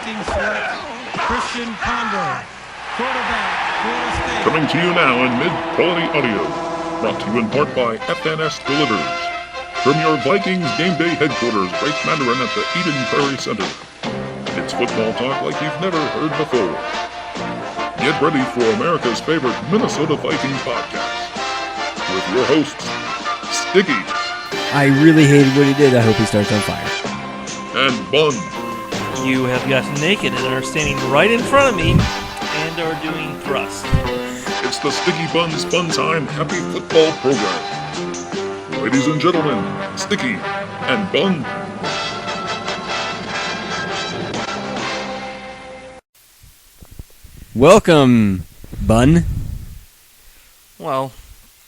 Viking select Christian Ponder, quarterback, Florida State. Coming to you now in mid-quality audio, brought to you in part by FNS Delivers. From your Vikings game day headquarters, Great Mandarin at the Eden Prairie Center. It's football talk like you've never heard before. Get ready for America's favorite Minnesota Vikings podcast. With your hosts, Sticky. I really hated what he did. I hope he starts on fire. And Bun. You have gotten naked and are standing right in front of me and are doing thrusts. It's the Sticky Buns Fun Time Happy Football Program. Ladies and gentlemen, Sticky and Bun. Welcome, Bun. Well,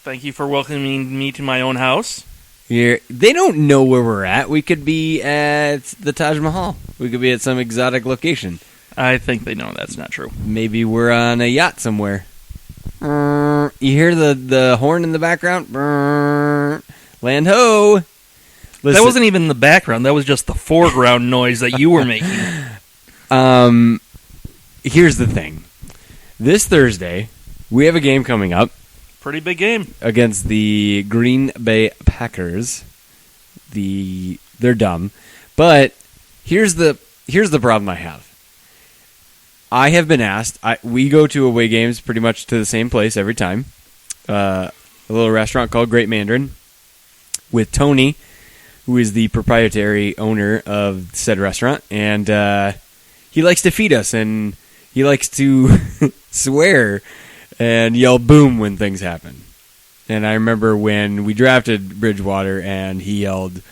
thank you for welcoming me to my own house. They don't know where we're at. We could be at the Taj Mahal. We could be at some exotic location. I think they know that's not true. Maybe we're on a yacht somewhere. You hear the horn in the background? Land ho! Listen. That wasn't even the background. That was just the foreground noise that you were making. Here's the thing. This Thursday, we have a game coming up. Pretty big game. Against the Green Bay Packers. They're dumb. But here's the problem I have. I have been asked, we go to away games pretty much to the same place every time. A little restaurant called Great Mandarin with Tony, who is the proprietary owner of said restaurant. And he likes to feed us, and he likes to swear and yell boom when things happen. And I remember when we drafted Bridgewater and he yelled,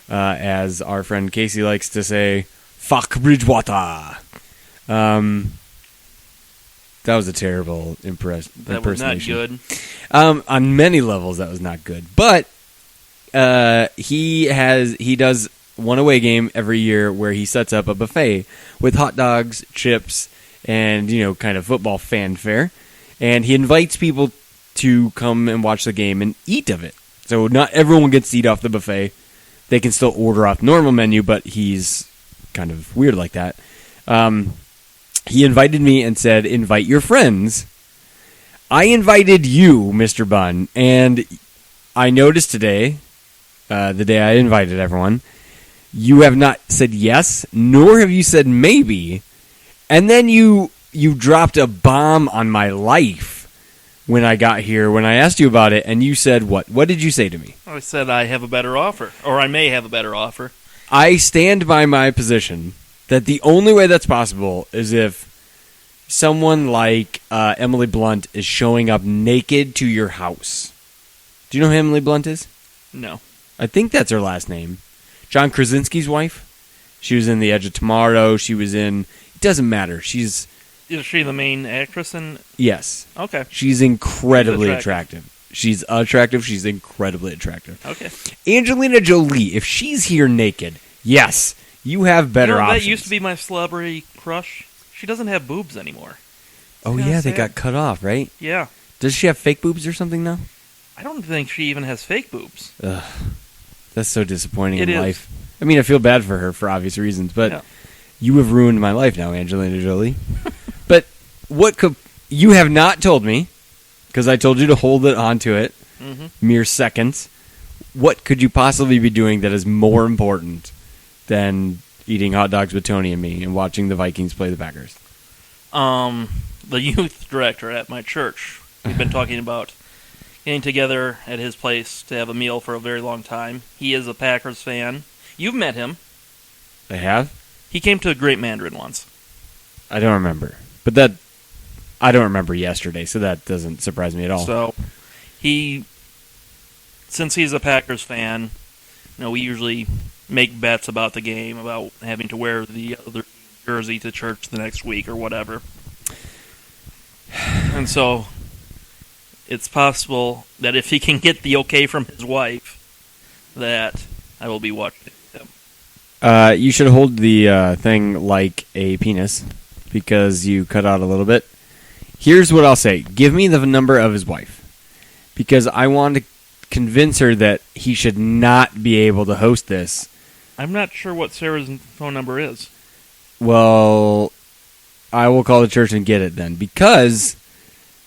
as our friend Casey likes to say, fuck Bridgewater. That was a terrible impersonation. That was not good. On many levels, that was not good. But he does one away game every year where he sets up a buffet with hot dogs, chips, and kind of football fanfare. And he invites people to come and watch the game and eat of it. So not everyone gets to eat off the buffet. They can still order off the normal menu, but he's kind of weird like that. He invited me and said, invite your friends. I invited you, Mr. Bunn, and I noticed today, the day I invited everyone, you have not said yes, nor have you said maybe, and then you dropped a bomb on my life when I got here, when I asked you about it, and you said what? What did you say to me? I said I have a better offer, or I may have a better offer. I stand by my position that the only way that's possible is if someone like Emily Blunt is showing up naked to your house. Do you know who Emily Blunt is? No. I think that's her last name. John Krasinski's wife. She was in The Edge of Tomorrow. She was in... It doesn't matter. Is she the main actress in... Yes. Okay. She's incredibly attractive. She's attractive. She's incredibly attractive. Okay. Angelina Jolie, if she's here naked, yes, you have better options. That used to be my celebrity crush. She doesn't have boobs anymore. Oh, yeah, they got cut off, right? Yeah. Does she have fake boobs or something now? I don't think she even has fake boobs. Ugh. That's so disappointing in life. I mean, I feel bad for her for obvious reasons, but you have ruined my life now, Angelina Jolie. But you have not told me, because I told you to hold it onto it, mere seconds. What could you possibly be doing that is more important than eating hot dogs with Tony and me and watching the Vikings play the Packers? The youth director at my church. We've been talking about getting together at his place to have a meal for a very long time. He is a Packers fan. You've met him. I have? He came to a Great Mandarin once. I don't remember. But I don't remember yesterday, so that doesn't surprise me at all. So, since he's a Packers fan, we usually make bets about the game, about having to wear the other jersey to church the next week or whatever. And so, it's possible that if he can get the okay from his wife, that I will be watching him. You should hold the thing like a penis, because you cut out a little bit. Here's what I'll say. Give me the number of his wife, because I want to convince her that he should not be able to host this. I'm not sure what Sarah's phone number is. Well, I will call the church and get it then, because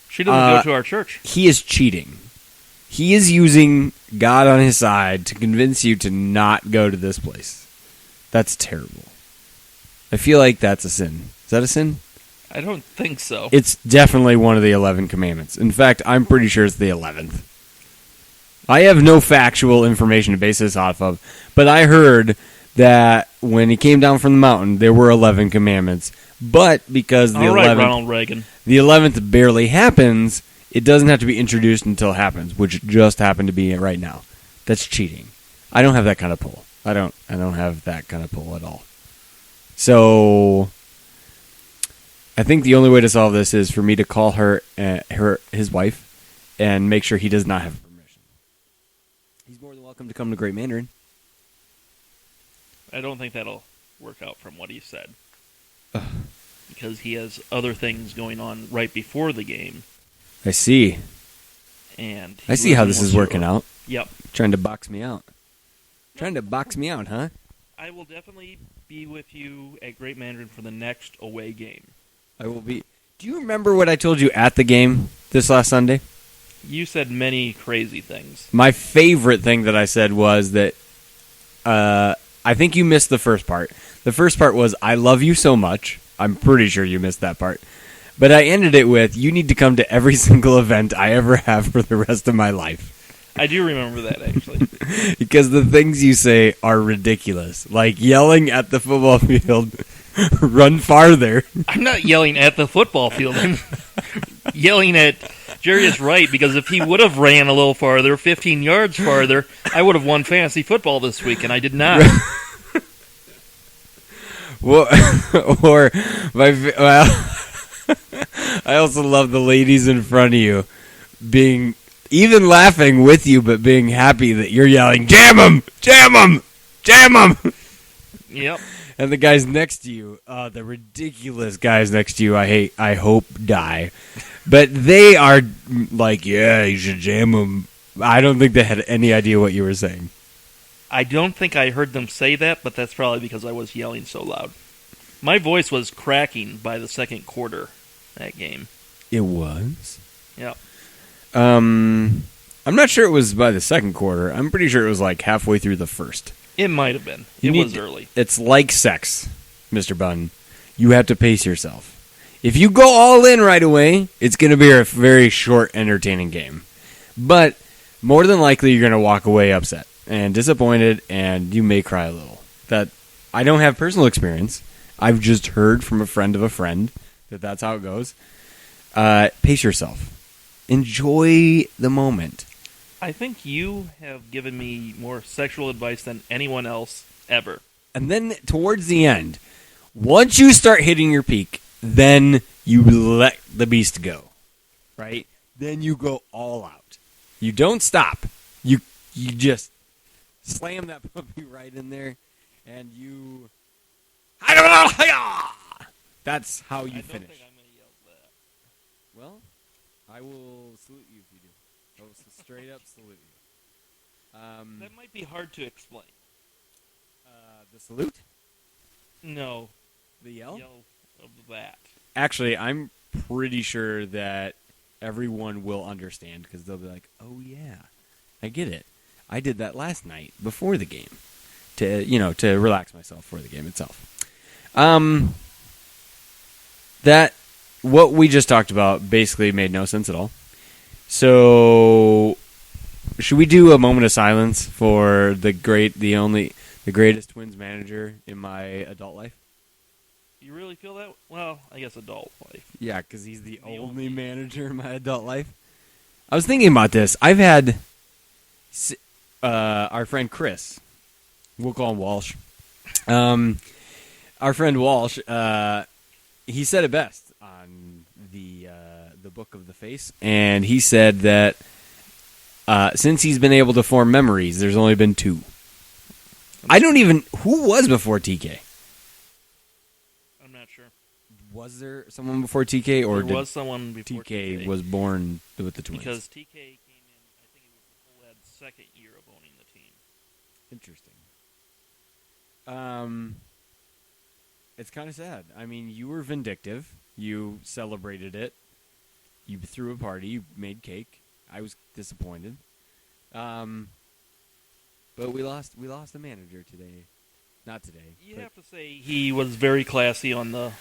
She doesn't go to our church. he is cheating. He is using God on his side to convince you to not go to this place. That's terrible. I feel like that's a sin. Is that a sin? I don't think so. It's definitely one of the 11 commandments. In fact, I'm pretty sure it's the 11th. I have no factual information to base this off of, but I heard that when he came down from the mountain, there were 11 commandments. But because All right, Ronald Reagan. the 11th barely happens, it doesn't have to be introduced until it happens, which just happened to be it right now. That's cheating. I don't have that kind of pull. I don't have that kind of pull at all. So I think the only way to solve this is for me to call his wife, and make sure he does not have permission. He's more than welcome to come to Great Mandarin. I don't think that'll work out from what he said. Because he has other things going on right before the game. I see. And I see how this is working out. Yep. Trying to box me out. Trying to box me out, huh? I will definitely be with you at Great Mandarin for the next away game. I will be. Do you remember what I told you at the game this last Sunday? You said many crazy things. My favorite thing that I said was that I think you missed the first part. The first part was, I love you so much. I'm pretty sure you missed that part. But I ended it with, you need to come to every single event I ever have for the rest of my life. I do remember that, actually. Because the things you say are ridiculous. Like yelling at the football field, run farther. I'm not yelling at the football field. I'm yelling at Jarius Wright, because if he would have ran a little farther, 15 yards farther, I would have won fantasy football this week, and I did not. Well, I also love the ladies in front of you being even laughing with you, but being happy that you're yelling, "Jam 'em! Jam 'em! Jam 'em!" Yep. And the guys next to you, the ridiculous guys next to you, I hope die. But they are like, yeah, you should jam them. I don't think they had any idea what you were saying. I don't think I heard them say that, but that's probably because I was yelling so loud. My voice was cracking by the second quarter that game. It was? Yep. I'm not sure it was by the second quarter. I'm pretty sure it was like halfway through the first. It might have been. It was early. It's like sex, Mr. Bunn. You have to pace yourself. If you go all in right away, it's going to be a very short, entertaining game. But more than likely, you're going to walk away upset and disappointed, and you may cry a little. That I don't have personal experience. I've just heard from a friend of a friend that that's how it goes. Pace yourself. Enjoy the moment. I think you have given me more sexual advice than anyone else ever. And then towards the end, once you start hitting your peak, then you let the beast go, right? Then you go all out. You don't stop. You just slam that puppy right in there, and you... That's how you finish. I don't think I'm going to yell that. Well, I will salute you if you do. I will straight up salute you. That might be hard to explain. The salute? No. The yell? Yell of that. Actually, I'm pretty sure that everyone will understand, because they'll be like, oh yeah, I get it. I did that last night before the game to relax myself for the game itself. That what we just talked about basically made no sense at all. So should we do a moment of silence for the greatest Twins manager in my adult life? You really feel that? Well, I guess adult life. Yeah, because he's the only manager in my adult life. I was thinking about this. I've had our friend Chris. We'll call him Walsh. Our friend Walsh, he said it best on the Book of the Face, and he said that since he's been able to form memories, there's only been 2. Who was before TK? I'm not sure. Was there someone before TK, or there was someone before TK was born with the Twins? Because TK came in, I think it was the full-head second year of owning the team. Interesting. It's kind of sad. I mean, you were vindictive. You celebrated it. You threw a party. You made cake. I was disappointed. But we lost the manager today. Not today. You but- have to say he was very classy on the,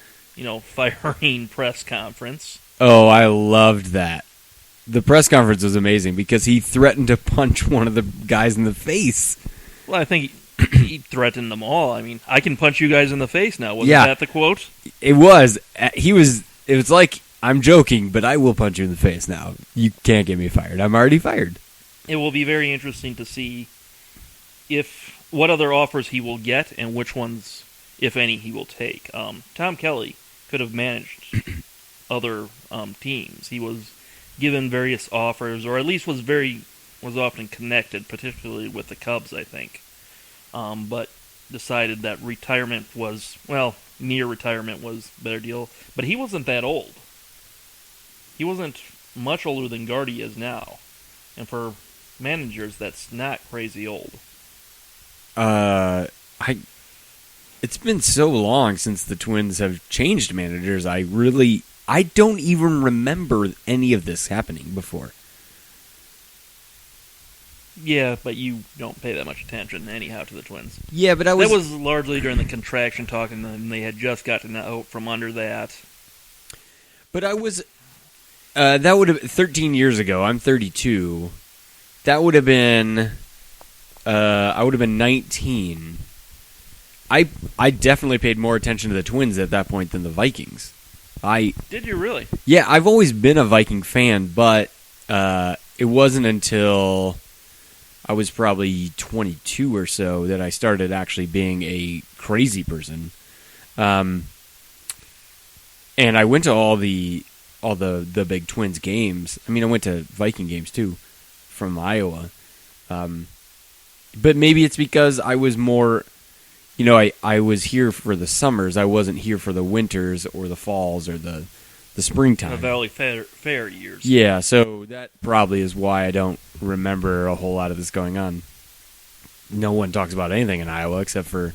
firing press conference. Oh, I loved that. The press conference was amazing because he threatened to punch one of the guys in the face. Well, I think he threatened them all. I mean, I can punch you guys in the face now. Wasn't Yeah. that the quote? It was. It was like, I'm joking, but I will punch you in the face now. You can't get me fired. I'm already fired. It will be very interesting to see what other offers he will get and which ones, if any, he will take. Tom Kelly could have managed other teams. He was given various offers, or at least was often connected, particularly with the Cubs, I think. But decided that near retirement was a better deal. But he wasn't that old. He wasn't much older than Gardy is now. And for managers, that's not crazy old. It's been so long since the Twins have changed managers. I don't even remember any of this happening before. Yeah, but you don't pay that much attention anyhow to the Twins. Yeah, but That was largely during the contraction talking, and they had just gotten out from under that. But I was. That would have 13 years ago. I'm 32. That would have been. I would have been 19. I definitely paid more attention to the Twins at that point than the Vikings. Did you really? Yeah, I've always been a Viking fan, but it wasn't until I was probably 22 or so that I started actually being a crazy person. And I went to all the big Twins games. I mean, I went to Viking games too from Iowa. But maybe it's because I was more, I was here for the summers. I wasn't here for the winters or the falls or the springtime. The Valley Fair years. Yeah, so that probably is why I don't remember a whole lot of this going on. No one talks about anything in Iowa except for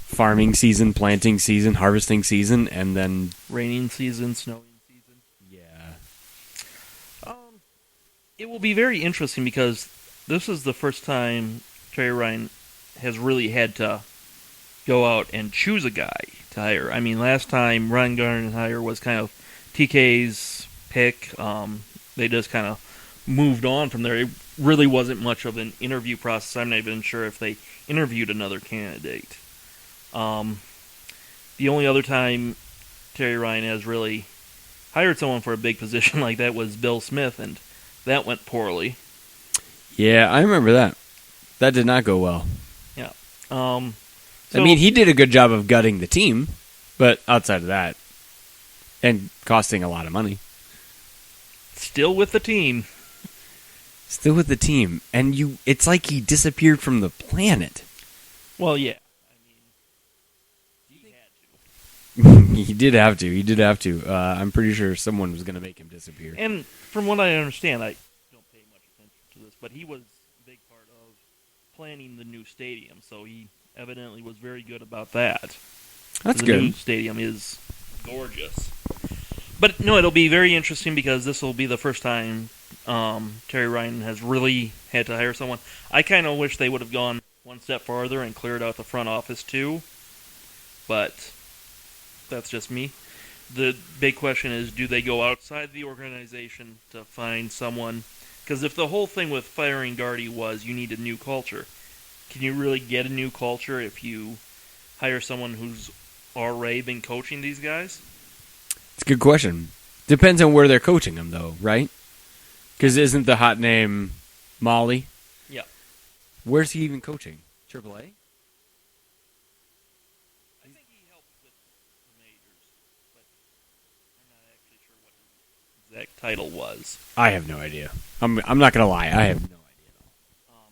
farming season, planting season, harvesting season, and then Raining season, snowing season. yeah. It will be very interesting because this is the first time Terry Ryan has really had to go out and choose a guy to hire. I mean, last time Ryan Gardenhire was kind of TK's pick. They just kind of moved on from there. It really wasn't much of an interview process. I'm not even sure if they interviewed another candidate. The only other time Terry Ryan has really hired someone for a big position like that was Bill Smith, and that went poorly. Yeah, I remember that. That did not go well. Yeah. I mean, he did a good job of gutting the team, but outside of that, and costing a lot of money. Still with the team. Still with the team. And it's like he disappeared from the planet. Well, yeah. I mean, he had to. He did have to. I'm pretty sure someone was going to make him disappear. And from what I understand, I don't pay much attention to this, but he was a big part of planning the new stadium, so he evidently was very good about that. That's the good. new stadium is gorgeous. But no, it'll be very interesting because this will be the first time Terry Ryan has really had to hire someone. I kind of wish they would have gone one step farther and cleared out the front office too, but that's just me. The big question is, do they go outside the organization to find someone? Because if the whole thing with firing Gardy was you need a new culture, can you really get a new culture if you hire someone who's already been coaching these guys? It's a good question. Depends on where they're coaching them, though, right? Because isn't the hot name Molly? Yeah. Where's he even coaching? AAA? I think he helped with the majors, but I'm not actually sure what his exact title was. I have no idea. I'm not going to lie. I have no idea at all.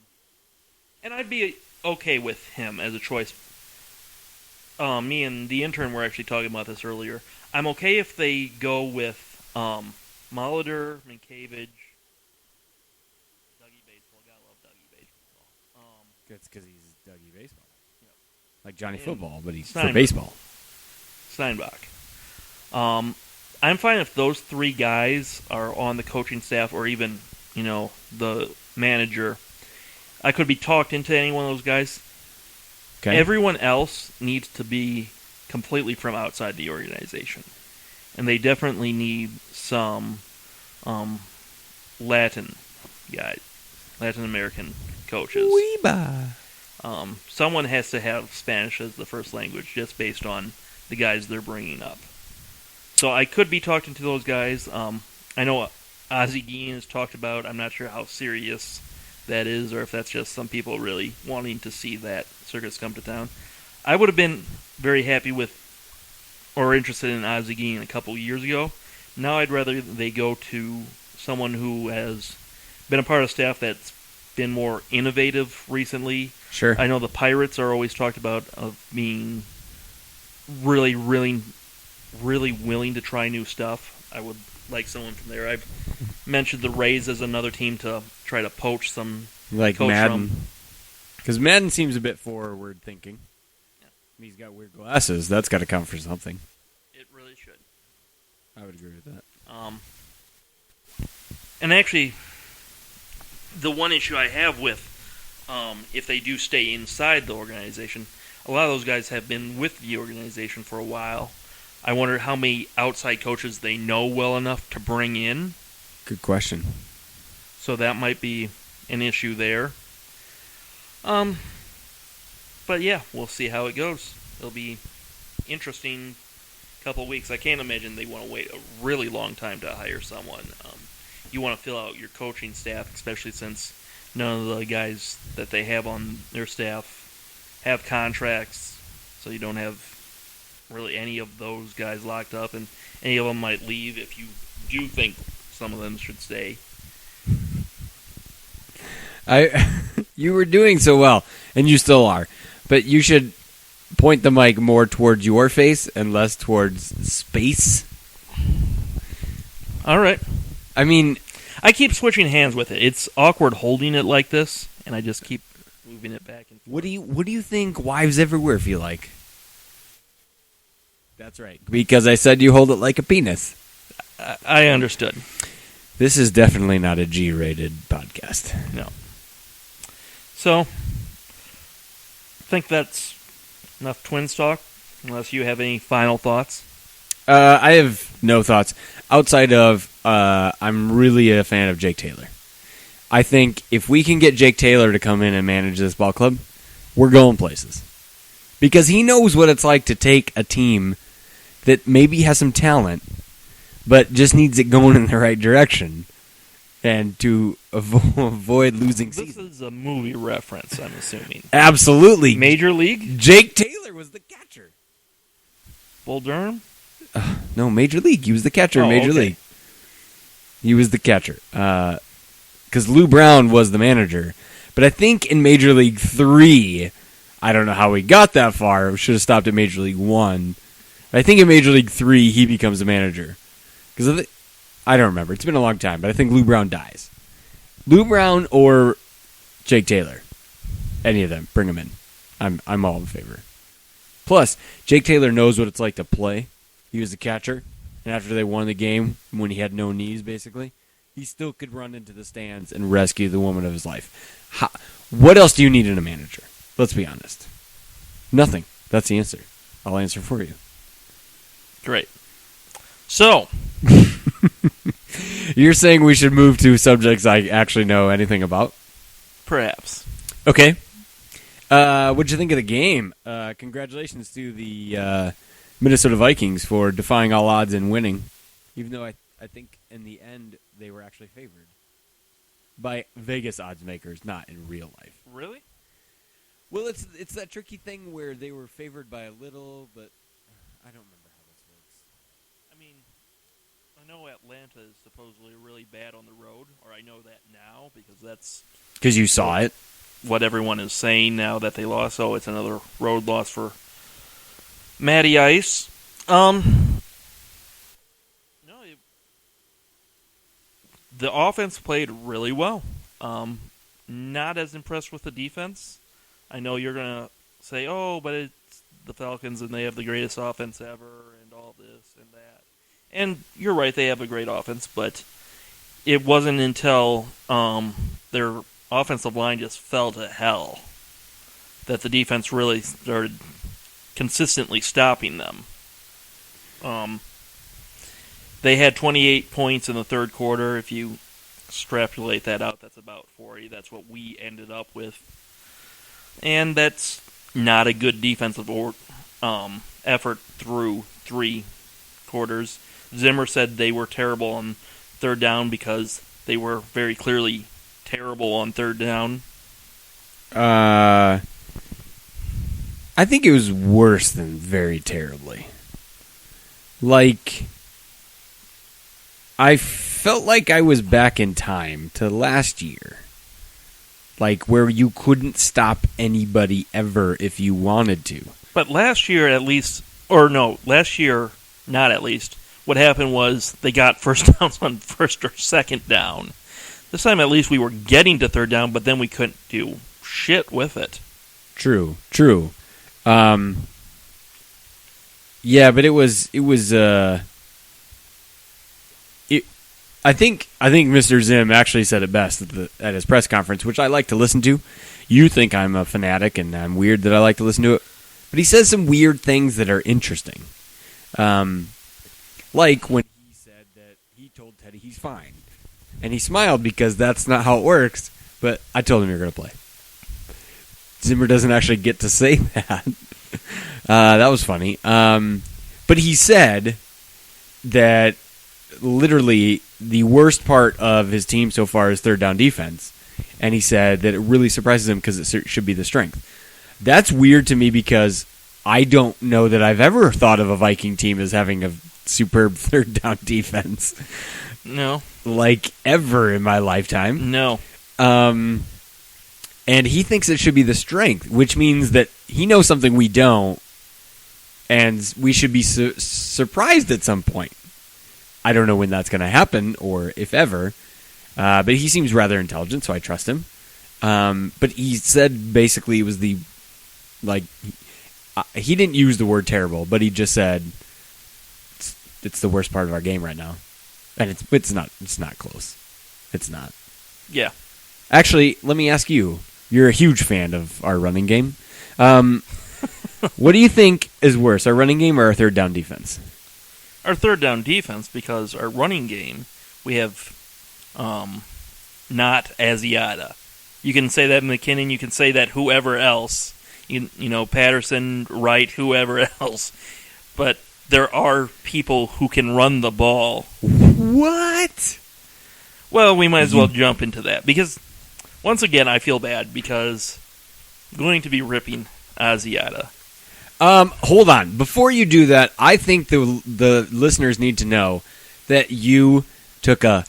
And I'd be okay with him as a choice. Me and the intern were actually talking about this earlier. I'm okay if they go with Molitor, Minkiewicz, Dougie Baseball. Gotta love Dougie Baseball. That's because he's Dougie Baseball. Like Johnny Football, but he's for Steinbach. baseball. Steinbach. I'm fine if those three guys are on the coaching staff or even, the manager. I could be talked into any one of those guys. Okay. Everyone else needs to be completely from outside the organization. And they definitely need some Latin guys, Latin American coaches. Someone has to have Spanish as the first language just based on the guys they're bringing up. So I could be talking to those guys. I know Ozzie Guillen has talked about. I'm not sure how serious that is or if that's just some people really wanting to see that circus come to town. I would have been very happy with or interested in Ozzie Guillen a couple years ago. Now I'd rather they go to someone who has been a part of staff that's been more innovative recently. Sure. I know the Pirates are always talked about of being really, really, really willing to try new stuff. I would like someone from there. I've mentioned the Rays as another team to try to poach some Like coach Madden. Because Madden seems a bit forward thinking. Yeah. He's got weird glasses. That's got to count for something. It really should. I would agree with that. And actually, the one issue I have with if they do stay inside the organization, a lot of those guys have been with the organization for a while. I wonder how many outside coaches they know well enough to bring in. Good question. So that might be an issue there. But yeah, we'll see how it goes. It'll be interesting couple weeks. I can't imagine they want to wait a really long time to hire someone. You want to fill out your coaching staff, especially since none of the guys that they have on their staff have contracts, so you don't have really any of those guys locked up, and any of them might leave if you do think some of them should stay. You were doing so well, and you still are, but you should point the mic more towards your face and less towards space. All right. I mean, I keep switching hands with it. It's awkward holding it like this, and I just keep moving it back and forth. what do you think wives everywhere feel like? That's right. Because I said you hold it like a penis. I understood. This is definitely not a G-rated podcast. No. So, I think that's enough Twins talk, unless you have any final thoughts. I have no thoughts outside of I'm really a fan of Jake Taylor. I think if we can get Jake Taylor to come in and manage this ball club, we're going places. Because he knows what it's like to take a team that maybe has some talent, but just needs it going in the right direction, and to avoid losing seasons. This is a movie reference, I'm assuming. Absolutely. Major League? Jake Taylor was the catcher. Bull Durham? No, Major League. He was the catcher in Major League. He was the catcher. Because Lou Brown was the manager. But I think in Major League 3, I don't know how he got that far. We should have stopped at Major League 1. I think in Major League 3, he becomes the manager. Because I don't remember. It's been a long time, but I think Lou Brown dies. Lou Brown or Jake Taylor. Any of them. Bring them in. I'm all in favor. Plus, Jake Taylor knows what it's like to play. He was the catcher, and after they won the game, when he had no knees, basically, he still could run into the stands and rescue the woman of his life. What else do you need in a manager? Let's be honest. Nothing. That's the answer. I'll answer for you. Great. So, you're saying we should move to subjects I actually know anything about? perhaps. Okay. What'd you think of the game? Congratulations to the Minnesota Vikings for defying all odds and winning, even though I think in the end they were actually favored by Vegas odds makers, not in real life. Really? Well, it's that tricky thing where they were favored by a little, but I don't remember how this works. I mean, I know Atlanta is supposedly really bad on the road, or I know that now because that's Because you saw it. what everyone is saying now that they lost. So it's another road loss for Matty Ice. The offense played really well. Not as impressed with the defense. I know you're going to say, oh, but it's the Falcons and they have the greatest offense ever and all this and that. And you're right, they have a great offense, but it wasn't until their offensive line just fell to hell that the defense really started consistently stopping them. They had 28 points in the third quarter. If you extrapolate that out, that's about 40. That's what we ended up with. And that's not a good defensive effort through 3 quarters. Zimmer said they were terrible on third down because they were very clearly terrible on third down. I think it was worse than very terribly. Like, I felt like I was back in time to last year. Like, where you couldn't stop anybody ever if you wanted to. But last year, at least, or no, last year, not at least, what happened was they got first downs on first or second down. This time, at least, we were getting to third down, but then we couldn't do shit with it. True. Yeah, but I think Mr. Zim actually said it best at his press conference, which I like to listen to. You think I'm a fanatic and I'm weird that I like to listen to it, but he says some weird things that are interesting. Like when he said that he told Teddy he's fine, and he smiled because that's not how it works. But I told him you're going to play. Zimmer doesn't actually get to say that. That was funny. But he said that literally the worst part of his team so far is third down defense. And he said that it really surprises him because it should be the strength. That's weird to me because I don't know that I've ever thought of a Viking team as having a superb third down defense. No. Like, ever in my lifetime. No. And he thinks it should be the strength, which means that he knows something we don't, and we should be surprised at some point. I don't know when that's going to happen, or if ever, but he seems rather intelligent, so I trust him. But he said basically it was he didn't use the word terrible, but he just said it's the worst part of our game right now, and it's not close. It's not. Yeah. Actually, let me ask you. You're a huge fan of our running game. What do you think is worse, our running game or our third down defense? Our third down defense, because our running game, we have not Asiata. You can say that McKinnon, you can say that whoever else, you know, Patterson, Wright, whoever else. But there are people who can run the ball. What? Well, we might as well jump into that, because once again, I feel bad because I'm going to be ripping Asiata. Hold on. Before you do that, I think the listeners need to know that you took a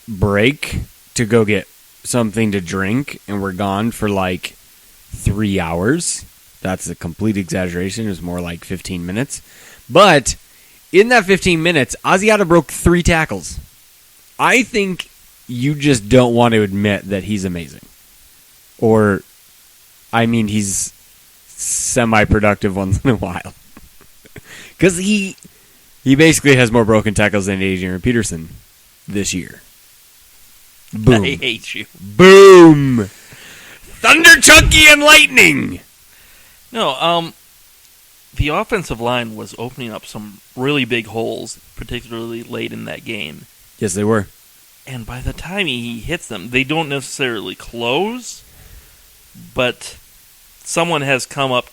break to go get something to drink and were gone for like 3 hours. That's a complete exaggeration. It was more like 15 minutes. But in that 15 minutes, Asiata broke 3 tackles. I think you just don't want to admit that he's amazing. Or, I mean, he's semi-productive once in a while. Because he basically has more broken tackles than Adrian Peterson this year. Boom. I hate you. Boom! Thunder, Chunky, and Lightning! No, the offensive line was opening up some really big holes, particularly late in that game. Yes, they were. And by the time he hits them, they don't necessarily close, but someone has come up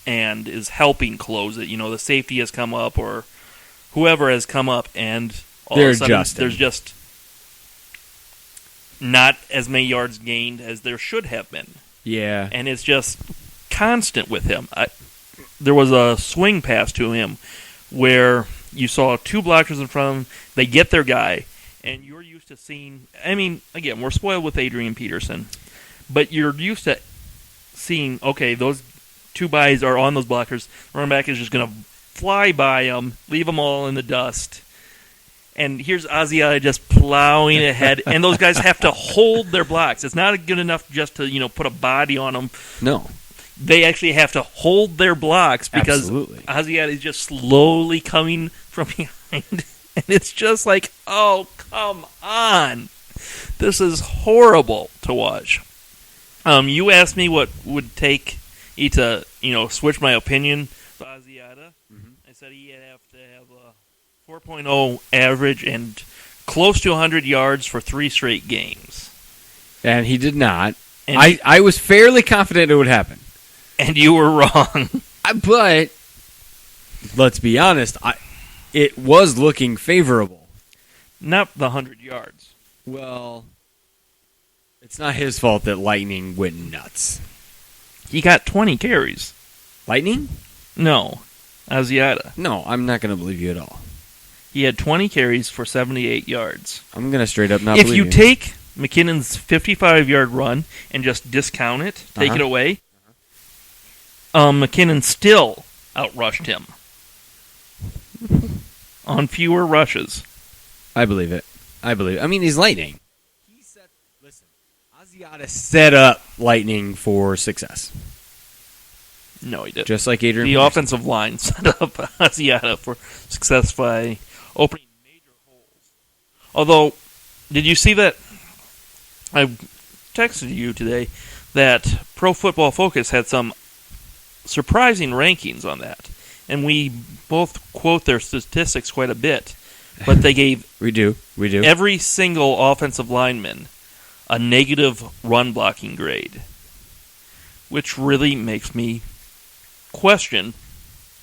and is helping close it. You know, the safety has come up or whoever has come up, and all of a sudden there's just not as many yards gained as there should have been. Yeah. And it's just constant with him. There was a swing pass to him where you saw 2 blockers in front of him, they get their guy, and you're used to seeing, I mean, again, we're spoiled with Adrian Peterson, but you're used to seeing, okay, those 2 guys are on those blockers, the running back is just going to fly by them, leave them all in the dust, and here's Asiata just plowing ahead, and those guys have to hold their blocks. It's not good enough just to, put a body on them. No. they actually have to hold their blocks because Absolutely. Asiata is just slowly coming from behind. And it's just like, oh, come on. This is horrible to watch. You asked me what would take me to, switch my opinion to Asiata. Mhm. I said he'd have to have a 4.0 average and close to 100 yards for 3 straight games. And he did not. And I was fairly confident it would happen. And you were wrong. But let's be honest, it was looking favorable. Not the 100 yards. Well, it's not his fault that Lightning went nuts. He got 20 carries. Lightning? No, Asiata. No, I'm not going to believe you at all. He had 20 carries for 78 yards. I'm going to straight up not If believe you take McKinnon's 55-yard run and just discount it, take it away, McKinnon still outrushed him on fewer rushes. I believe it. I mean, he's Lightning. Listen, Asiata set up Lightning for success. No, he didn't. Just like Adrian The Peterson. offensive line set up Asiata for success by opening major holes. Although, did you see that? I texted you today that Pro Football Focus had some surprising rankings on that. And we both quote their statistics quite a bit. But they gave We do. every single offensive lineman a negative run blocking grade. Which really makes me question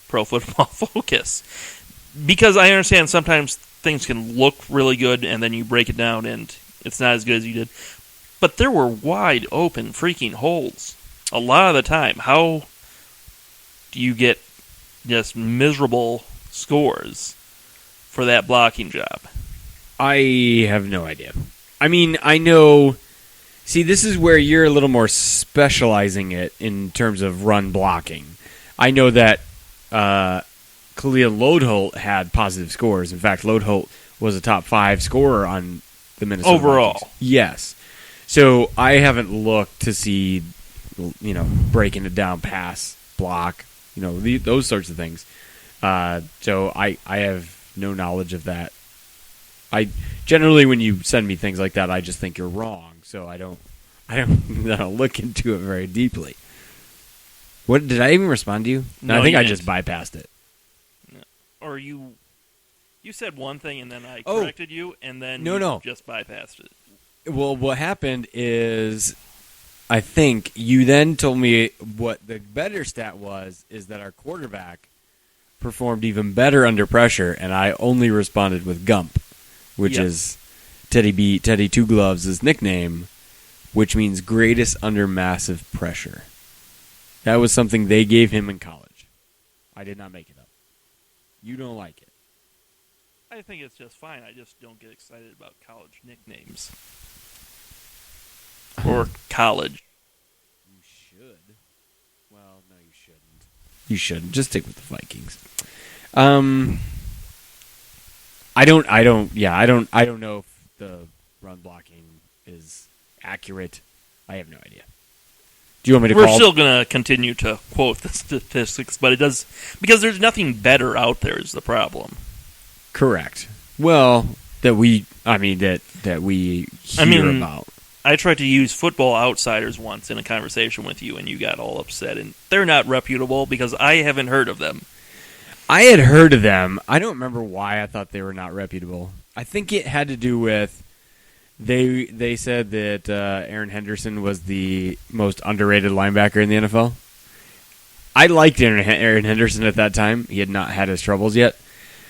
Pro Football Focus. Because I understand sometimes things can look really good and then you break it down and it's not as good as you did. But there were wide open freaking holes a lot of the time. How do you get just miserable scores for that blocking job? I have no idea. I mean, I know. See, this is where you're a little more specializing it in terms of run blocking. I know that Khalil Lodeholt had positive scores. In fact, Lodeholt was a top 5 scorer on the Minnesota Overall. Vikings. Yes. So I haven't looked to see, breaking it down, pass, block, those sorts of things. So I have no knowledge of that. I generally, when you send me things like that, I just think you're wrong. So I don't look into it very deeply. What did I even respond to you? No, I think you I didn't. just bypassed it. Or you said one thing and then I corrected you and then No. just bypassed it. Well, what happened is, I think you then told me what the better stat is that our quarterback performed even better under pressure, and I only responded with Gump, which is Teddy Two Gloves' nickname, which means greatest under massive pressure. That was something they gave him in college. I did not make it up. You don't like it. I think it's just fine. I just don't get excited about college nicknames. Or college. You should. Well, no, you shouldn't. You shouldn't. Just stick with the Vikings. I don't know if the run blocking is accurate. I have no idea. Do you want me to We're call? still going to continue to quote the statistics, but it does because there's nothing better out there is the problem. Correct. Well, that we hear about. I tried to use Football Outsiders once in a conversation with you, and you got all upset. And they're not reputable because I haven't heard of them. I had heard of them. I don't remember why I thought they were not reputable. I think it had to do with they said that Aaron Henderson was the most underrated linebacker in the NFL. I liked Aaron Henderson at that time. He had not had his troubles yet.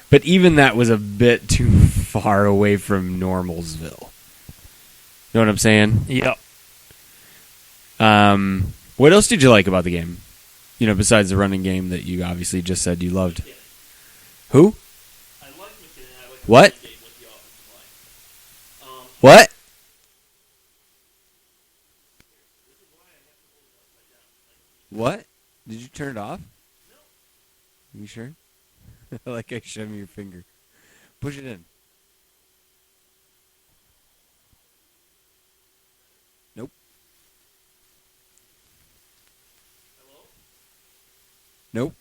But even that was a bit too far away from Normalsville. You know what I'm saying? Yep. What else did you like about the game? Besides the running game that you obviously just said you loved. Yeah. Who? I like McKinnon. I like What? the game with the offensive line. What? What? Did you turn it off? No. You sure? Like I showed me your finger. Push it in. Nope. Hello? Nope.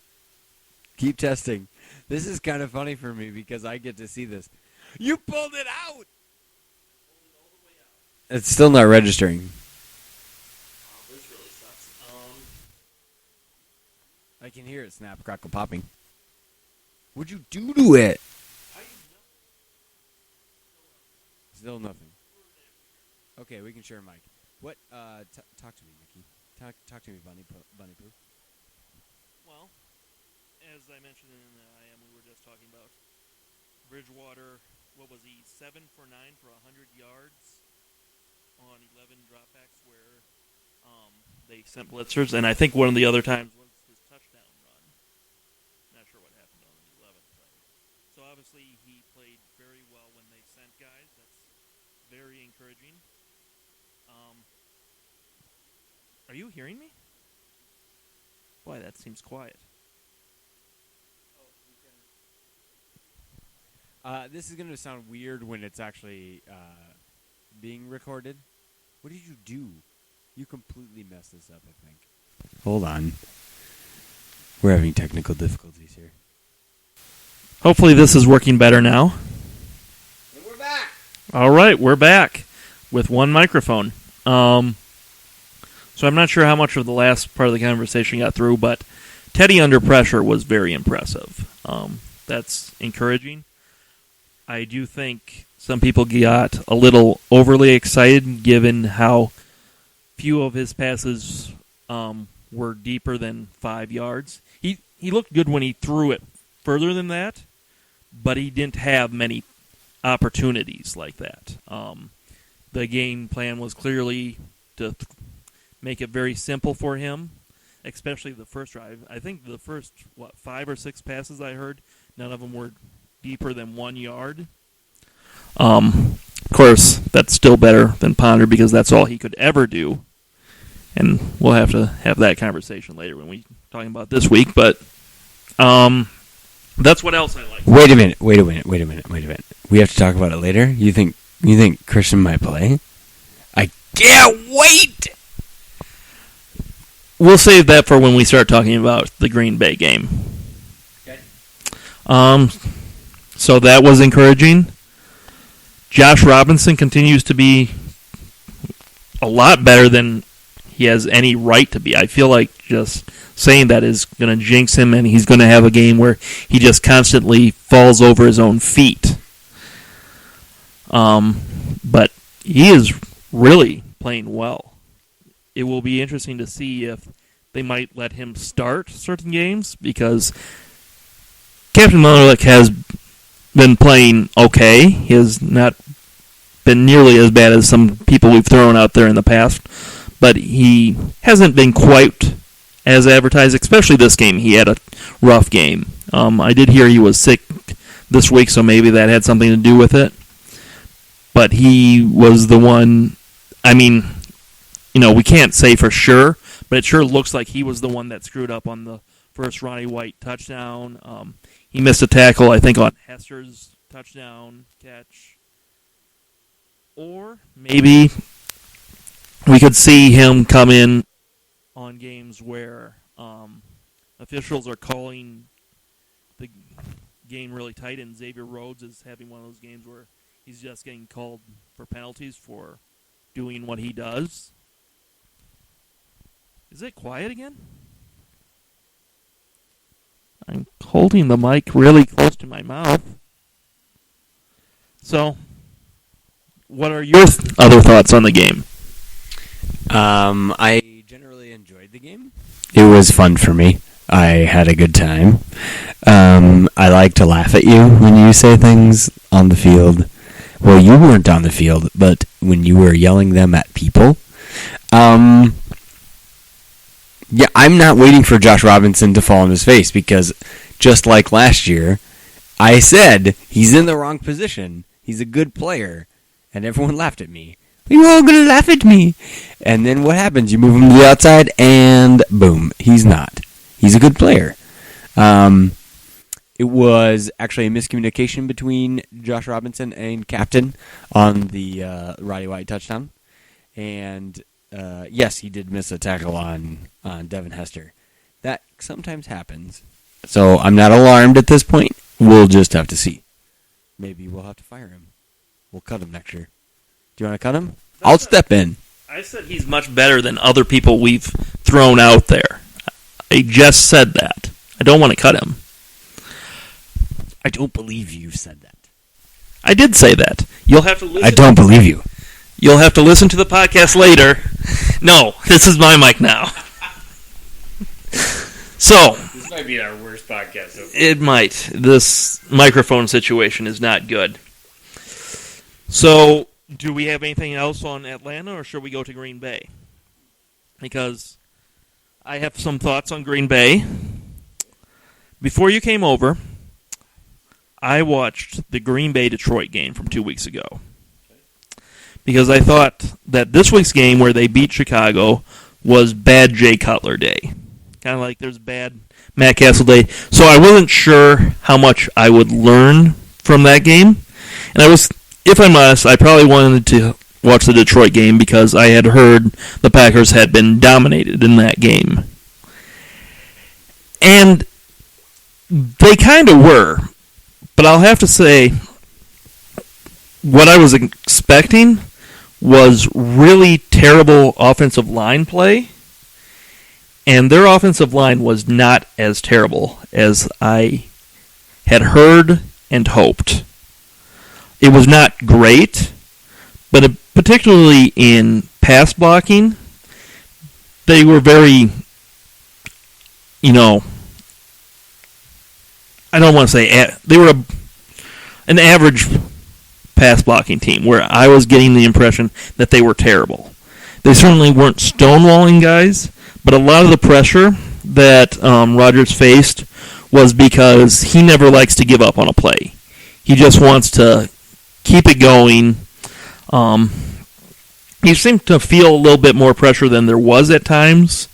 Keep testing. This is kind of funny for me because I get to see this. You pulled it out! It's still not registering. Oh, this really sucks. I can hear it snap, crackle, popping. What'd you do to it? Still nothing. Okay, we can share a mic. What? Talk to me, Mickey. Talk to me, Bunny Poo. Well, as I mentioned in we were just talking about Bridgewater. What was he? 7 for 9 for 100 yards on 11 dropbacks where they sent blitzers, and I think one of the other times was his touchdown run. Not sure what happened on the 11th play. So obviously he played very well when they sent guys. That's very encouraging. Are you hearing me? Boy, that seems quiet. This is going to sound weird when it's actually being recorded. What did you do? You completely messed this up, I think. Hold on. We're having technical difficulties here. Hopefully this is working better now. And we're back! All right, we're back with one microphone. So I'm not sure how much of the last part of the conversation got through, but Teddy under pressure was very impressive. That's encouraging. I do think some people got a little overly excited given how few of his passes were deeper than 5 yards. He looked good when he threw it further than that, but he didn't have many opportunities like that. The game plan was clearly to make it very simple for him, especially the first drive. I think the first, 5 or 6 passes I heard, none of them were deeper than 1 yard. Of course, that's still better than Ponder because that's all he could ever do. And we'll have to have that conversation later when we're talking about this week. But that's what else I like. Wait a minute. We have to talk about it later? You think Christian might play? I can't wait! We'll save that for when we start talking about the Green Bay game. Okay. So that was encouraging. Josh Robinson continues to be a lot better than he has any right to be. I feel like just saying that is going to jinx him, and he's going to have a game where he just constantly falls over his own feet. But he is really playing well. It will be interesting to see if they might let him start certain games because Captain Malik has been playing okay. He has not been nearly as bad as some people we've thrown out there in the past, but he hasn't been quite as advertised, especially this game. He had a rough game. I did hear he was sick this week, so maybe that had something to do with it. But he was the one, we can't say for sure, but it sure looks like he was the one that screwed up on the first Ronnie White touchdown. He missed a tackle, I think, on Hester's touchdown catch. Or maybe we could see him come in on games where officials are calling the game really tight, and Xavier Rhodes is having one of those games where he's just getting called for penalties for doing what he does. Is it quiet again? I'm holding the mic really close to my mouth. So, what are your other thoughts on the game? I generally enjoyed the game. It was fun for me. I had a good time. I like to laugh at you when you say things on the field. Well, you weren't on the field, but when you were yelling them at people. Yeah, I'm not waiting for Josh Robinson to fall on his face because just like last year, I said he's in the wrong position. He's a good player. And everyone laughed at me. You were all going to laugh at me. And then what happens? You move him to the outside and boom, he's not. He's a good player. It was actually a miscommunication between Josh Robinson and Captain on the Roddy White touchdown. And yes, he did miss a tackle on Devin Hester. That sometimes happens. So I'm not alarmed at this point. We'll just have to see. Maybe we'll have to fire him. We'll cut him next year. Do you want to cut him? I'll step in. I said he's much better than other people we've thrown out there. I just said that. I don't want to cut him. I don't believe you said that. I did say that. You'll have to listen. I don't believe you. You'll have to listen to the podcast later. No, this is my mic now. So, This might be our worst podcast so far. it might. This microphone situation is not good. So, do we have anything else on Atlanta, or should we go to Green Bay? Because I have some thoughts on Green Bay. Before you came over, I watched the Green Bay-Detroit game from 2 weeks ago. Because I thought that this week's game where they beat Chicago was bad Jay Cutler day. Kind of like there's bad Matt Castle day. So I wasn't sure how much I would learn from that game. And if I'm honest, I probably wanted to watch the Detroit game because I had heard the Packers had been dominated in that game. And they kind of were. But I'll have to say, what I was expecting was really terrible offensive line play. And their offensive line was not as terrible as I had heard and hoped. It was not great, but particularly in pass blocking, they were very, I don't want to say, they were an average pass blocking team, where I was getting the impression that they were terrible. They certainly weren't stonewalling guys, but a lot of the pressure that Rodgers faced was because he never likes to give up on a play. He just wants to keep it going. He seemed to feel a little bit more pressure than there was at times.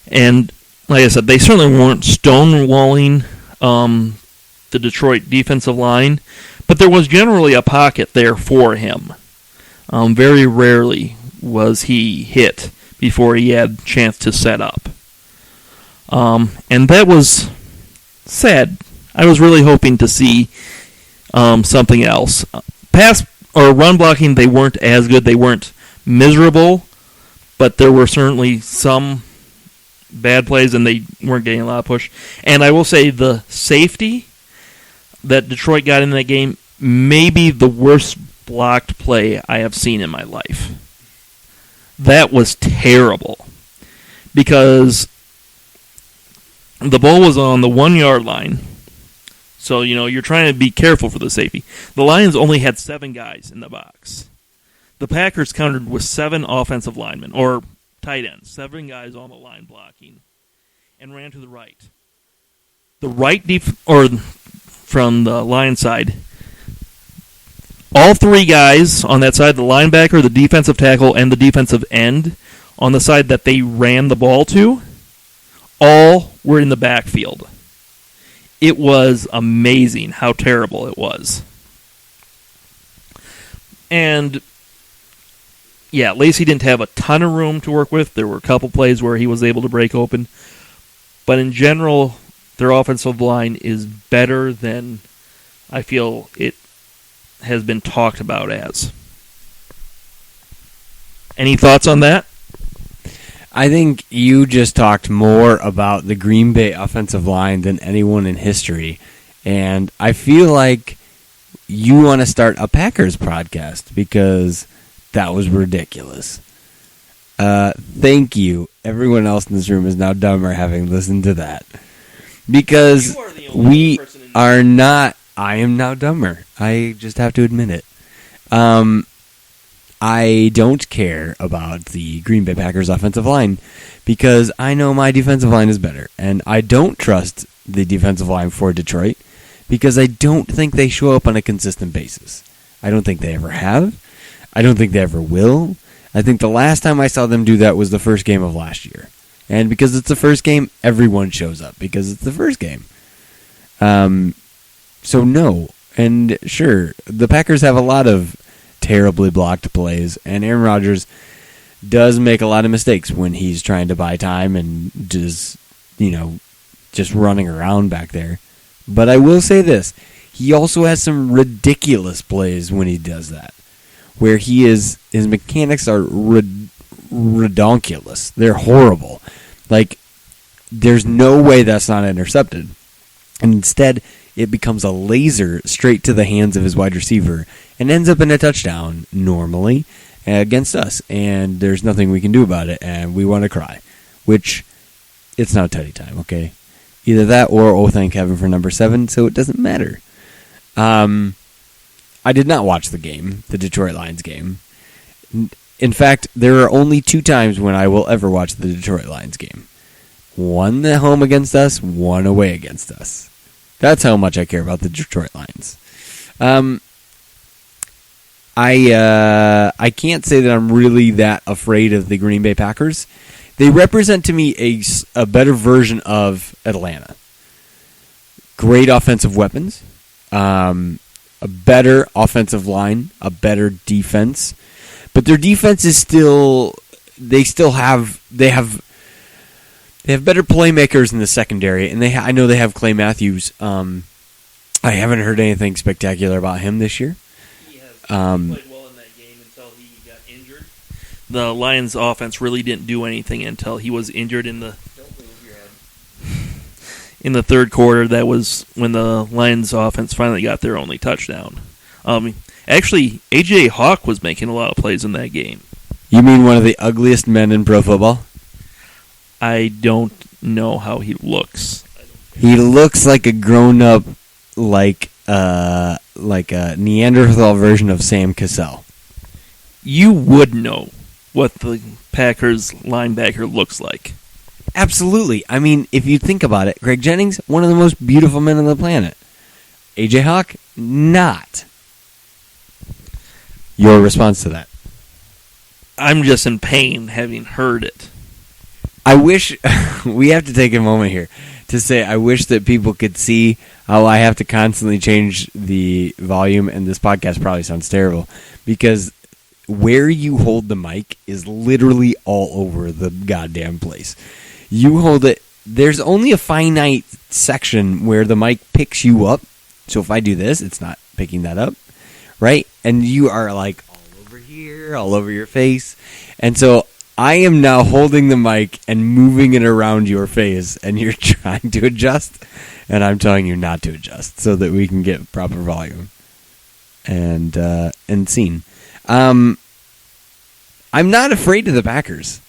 And like I said, they certainly weren't stonewalling the Detroit defensive line, but there was generally a pocket there for him. Very rarely was he hit before he had a chance to set up. And that was sad. I was really hoping to see something else. Pass or run blocking, they weren't as good. They weren't miserable, but there were certainly some bad plays, and they weren't getting a lot of push. And I will say the safety that Detroit got in that game may be the worst blocked play I have seen in my life. That was terrible because the ball was on the 1 yard line. So, you're trying to be careful for the safety. The Lions only had 7 guys in the box. The Packers countered with 7 offensive linemen, or tight ends, 7 guys on the line blocking, and ran to the right. The right from the Lions side, all 3 guys on that side, the linebacker, the defensive tackle, and the defensive end, on the side that they ran the ball to, all were in the backfield. It was amazing how terrible it was. And, yeah, Lacey didn't have a ton of room to work with. There were a couple plays where he was able to break open. But in general, their offensive line is better than I feel it has been talked about as. Any thoughts on that? I think you just talked more about the Green Bay offensive line than anyone in history. And I feel like you want to start a Packers podcast because that was ridiculous. Thank you. Everyone else in this room is now dumber having listened to that. Because we are not... I am now dumber. I just have to admit it. I don't care about the Green Bay Packers offensive line because I know my defensive line is better. And I don't trust the defensive line for Detroit because I don't think they show up on a consistent basis. I don't think they ever have. I don't think they ever will. I think the last time I saw them do that was the first game of last year. And because it's the first game, everyone shows up because it's the first game. So no. And sure, the Packers have a lot of terribly blocked plays, and Aaron Rodgers does make a lot of mistakes when he's trying to buy time and just just running around back there. But I will say this. He also has some ridiculous plays when he does that, where his mechanics are redonkulous. They're horrible. Like, there's no way that's not intercepted. And instead, it becomes a laser straight to the hands of his wide receiver and ends up in a touchdown normally against us. And there's nothing we can do about it, and we want to cry. Which, it's now Teddy time, okay? Either that or oh thank heaven for number 7, so it doesn't matter. I did not watch the game, the Detroit Lions game. In fact, there are only 2 times when I will ever watch the Detroit Lions game. One at home against us, one away against us. That's how much I care about the Detroit Lions. I can't say that I'm really that afraid of the Green Bay Packers. They represent to me a better version of Atlanta. Great offensive weapons, a better offensive line, a better defense, but their defense is they have better playmakers in the secondary, and I know they have Clay Matthews. I haven't heard anything spectacular about him this year. He has played well in that game until he got injured. The Lions' offense really didn't do anything until he was injured in the third quarter. That was when the Lions' offense finally got their only touchdown. Actually, A.J. Hawk was making a lot of plays in that game. You mean one of the ugliest men in pro football? I don't know how he looks. He looks like a grown-up, like a Neanderthal version of Sam Cassell. You would know what the Packers linebacker looks like. Absolutely. I mean, if you think about it, Greg Jennings, one of the most beautiful men on the planet. A.J. Hawk, not. Your response to that? I'm just in pain having heard it. I wish, we have to take a moment here to say I wish that people could see how I have to constantly change the volume, and this podcast probably sounds terrible, because where you hold the mic is literally all over the goddamn place. You hold it, there's only a finite section where the mic picks you up, so if I do this, it's not picking that up, right? And you are like all over here, all over your face, and so I am now holding the mic and moving it around your face, and you're trying to adjust, and I'm telling you not to adjust so that we can get proper volume and scene. I'm not afraid of the Packers.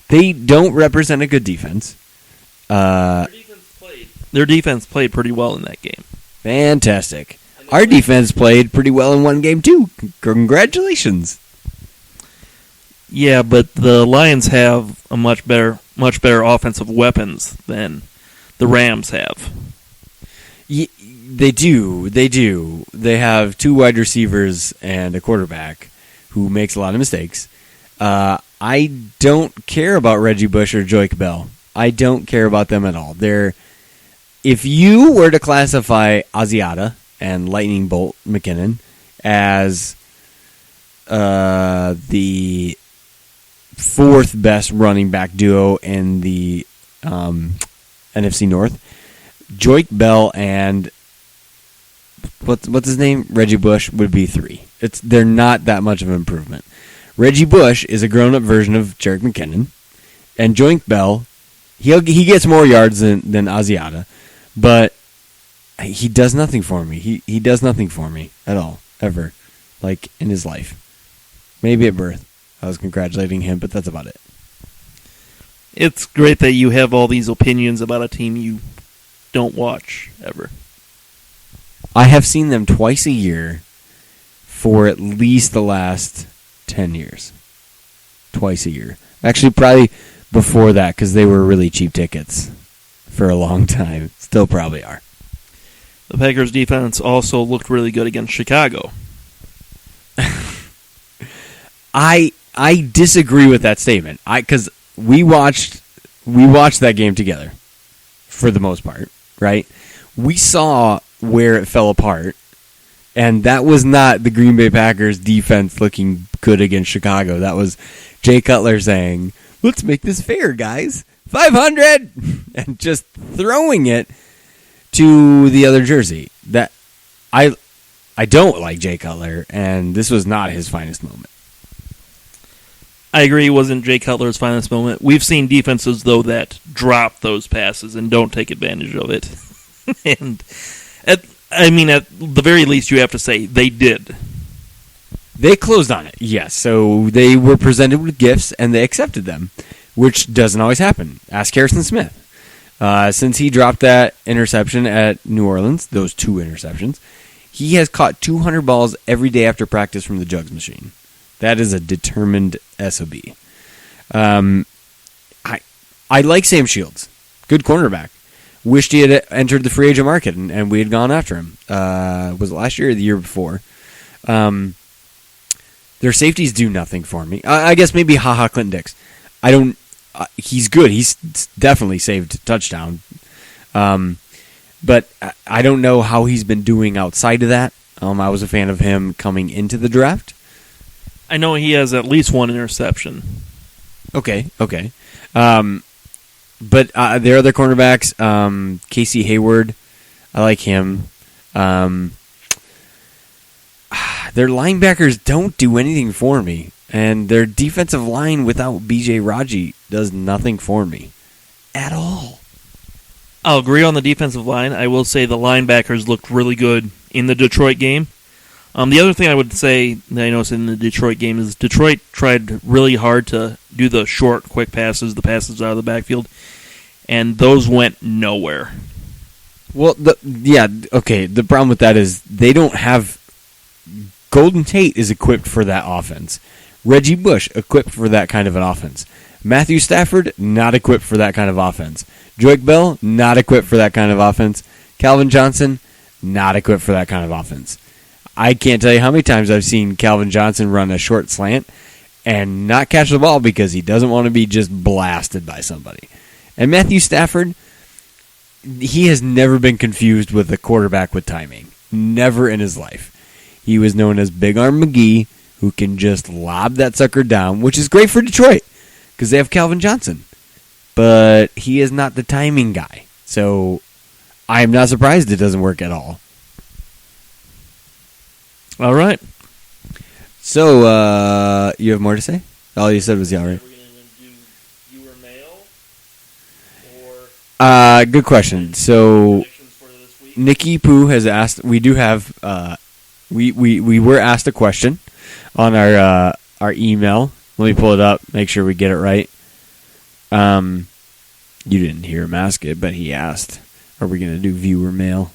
They don't represent a good defense. Their defense played pretty well in that game. Fantastic. Our defense played pretty well in one game too. Congratulations. Yeah, but the Lions have a much better offensive weapons than the Rams have. They do. They have 2 wide receivers and a quarterback who makes a lot of mistakes. I don't care about Reggie Bush or Joique Bell. I don't care about them at all. If you were to classify Asiata and Lightning Bolt McKinnon as the 4th best running back duo in the NFC North, Joique Bell and what's his name? Reggie Bush would be 3. They're not that much of an improvement. Reggie Bush is a grown-up version of Jerick McKinnon, and Joique Bell, he gets more yards than Asiata, but he does nothing for me. He does nothing for me at all, ever, like in his life. Maybe at birth, I was congratulating him, but that's about it. It's great that you have all these opinions about a team you don't watch ever. I have seen them twice a year for at least the last 10 years. Twice a year. Actually, probably before that, because they were really cheap tickets for a long time. Still probably are. The Packers' defense also looked really good against Chicago. I disagree with that statement. Because we watched that game together, for the most part, right? We saw where it fell apart, and that was not the Green Bay Packers defense looking good against Chicago. That was Jay Cutler saying, "Let's make this fair, guys. 500, and just throwing it to the other jersey. That I don't like Jay Cutler, and this was not his finest moment. I agree, it wasn't Jay Cutler's finest moment. We've seen defenses, though, that drop those passes and don't take advantage of it. And, at the very least, you have to say they did. They closed on it, yes. So they were presented with gifts, and they accepted them, which doesn't always happen. Ask Harrison Smith. Since he dropped that interception at New Orleans, those 2 interceptions, he has caught 200 balls every day after practice from the jugs machine. That is a determined SOB. I like Sam Shields. Good cornerback. Wished he had entered the free agent market and we had gone after him. Was it last year or the year before? Their safeties do nothing for me. I guess maybe Clinton Dix. He's good. He's definitely saved a touchdown. But I don't know how he's been doing outside of that. I was a fan of him coming into the draft. I know he has at least 1 interception. Okay. But their other cornerbacks, Casey Hayward, I like him. Their linebackers don't do anything for me, and their defensive line without B.J. Raji does nothing for me at all. I'll agree on the defensive line. I will say the linebackers looked really good in the Detroit game. The other thing I would say that I noticed in the Detroit game is Detroit tried really hard to do the short, quick passes, the passes out of the backfield, and those went nowhere. Well, the problem with that is they don't have... Golden Tate is equipped for that offense. Reggie Bush, equipped for that kind of an offense. Matthew Stafford, not equipped for that kind of offense. Joique Bell, not equipped for that kind of offense. Calvin Johnson, not equipped for that kind of offense. I can't tell you how many times I've seen Calvin Johnson run a short slant and not catch the ball because he doesn't want to be just blasted by somebody. And Matthew Stafford, he has never been confused with a quarterback with timing. Never in his life. He was known as Big Arm McGee, who can just lob that sucker down, which is great for Detroit because they have Calvin Johnson. But he is not the timing guy. So I am not surprised it doesn't work at all. All right. So, you have more to say? All you said was yeah, right? Are we going to do viewer mail? Or good question. So, predictions for this week? Nikki Pooh has asked, we do have, we were asked a question on our email. Let me pull it up, make sure we get it right. You didn't hear him ask it, but he asked, are we going to do viewer mail?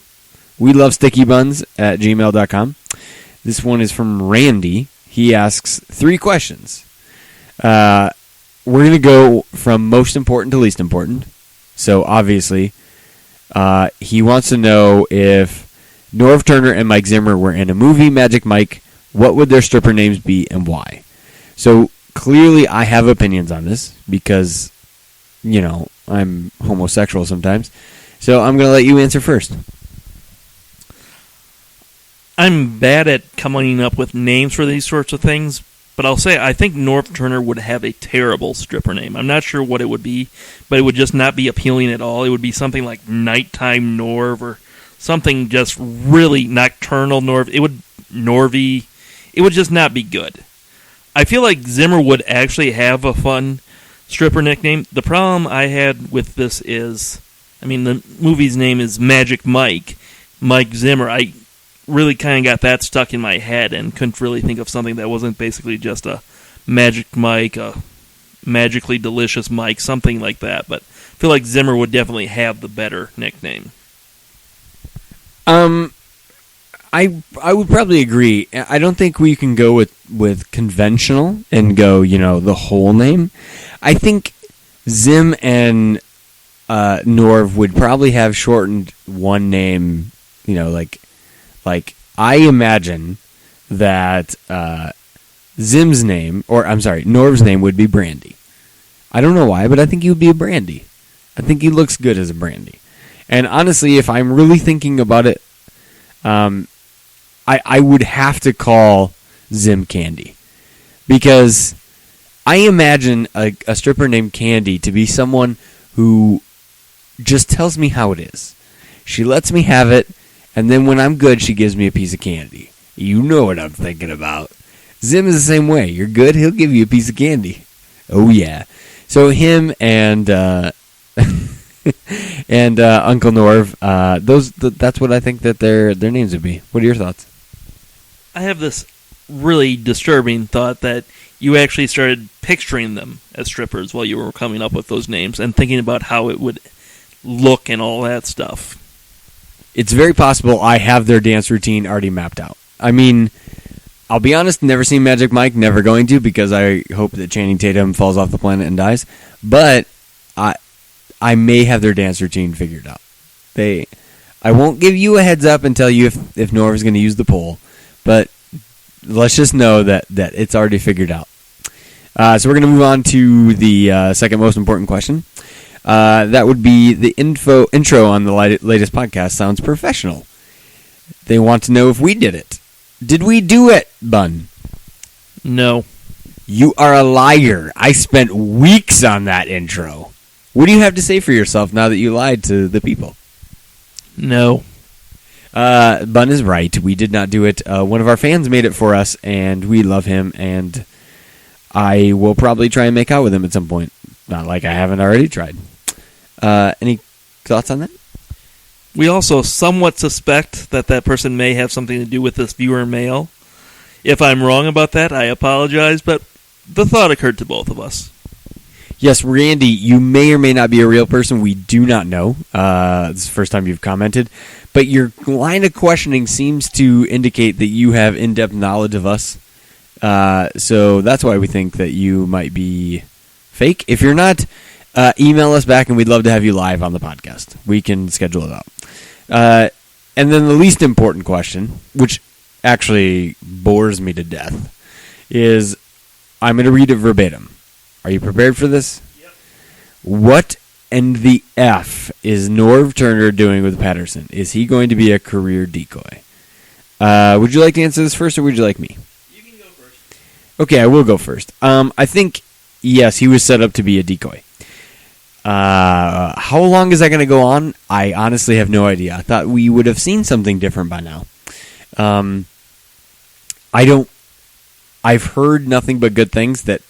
We love stickybuns@gmail.com. This one is from Randy. He asks 3 questions. We're going to go from most important to least important. So, obviously, he wants to know if Norv Turner and Mike Zimmer were in a movie, Magic Mike, what would their stripper names be and why? So, clearly, I have opinions on this because, I'm homosexual sometimes. So, I'm going to let you answer first. I'm bad at coming up with names for these sorts of things, but I'll say I think Norv Turner would have a terrible stripper name. I'm not sure what it would be, but it would just not be appealing at all. It would be something like Nighttime Norv or something just really nocturnal Norv. It would Norvy. It would just not be good. I feel like Zimmer would actually have a fun stripper nickname. The problem I had with this is, the movie's name is Magic Mike, Mike Zimmer. I really kind of got that stuck in my head and couldn't really think of something that wasn't basically just a Magic Mike, a magically delicious Mike, something like that. But I feel like Zimmer would definitely have the better nickname. I would probably agree. I don't think we can go with conventional and go, the whole name. I think Zim and Norv would probably have shortened one name, like I imagine that Zim's name, Norv's name would be Brandy. I don't know why, but I think he would be a Brandy. I think he looks good as a Brandy. And honestly, if I'm really thinking about it, I would have to call Zim Candy. Because I imagine a stripper named Candy to be someone who just tells me how it is. She lets me have it, and then when I'm good, she gives me a piece of candy. You know what I'm thinking about. Zim is the same way. You're good, he'll give you a piece of candy. Oh, yeah. So him and and Uncle Norv, that's what I think that their names would be. What are your thoughts? I have this really disturbing thought that you actually started picturing them as strippers while you were coming up with those names and thinking about how it would look and all that stuff. It's very possible I have their dance routine already mapped out. I mean, I'll be honest, never seen Magic Mike, never going to, because I hope that Channing Tatum falls off the planet and dies. But I may have their dance routine figured out. I won't give you a heads up and tell you if Norv is going to use the pole, but let's just know that it's already figured out. So we're going to move on to the second most important question. That would be the intro on the latest podcast sounds professional. They want to know if we did it. Did we do it, Bun? No. You are a liar. I spent weeks on that intro. What do you have to say for yourself now that you lied to the people? No. Bun is right. We did not do it. One of our fans made it for us, and we love him, and I will probably try and make out with him at some point. Not like I haven't already tried. Any thoughts on that? We also somewhat suspect that person may have something to do with this viewer mail. If I'm wrong about that, I apologize, but the thought occurred to both of us. Yes, Randy, you may or may not be a real person. We do not know. This is the first time you've commented. But your line of questioning seems to indicate that you have in-depth knowledge of us. So that's why we think that you might be fake. If you're not, email us back and we'd love to have you live on the podcast. We can schedule it out. And then the least important question, which actually bores me to death, is I'm going to read it verbatim. Are you prepared for this? Yep. What in the F is Norv Turner doing with Patterson? Is he going to be a career decoy? Would you like to answer this first, or would you like me? You can go first. Okay, I will go first. I think, yes, he was set up to be a decoy. How long is that going to go on? I honestly have no idea. I thought we would have seen something different by now. I've heard nothing but good things, that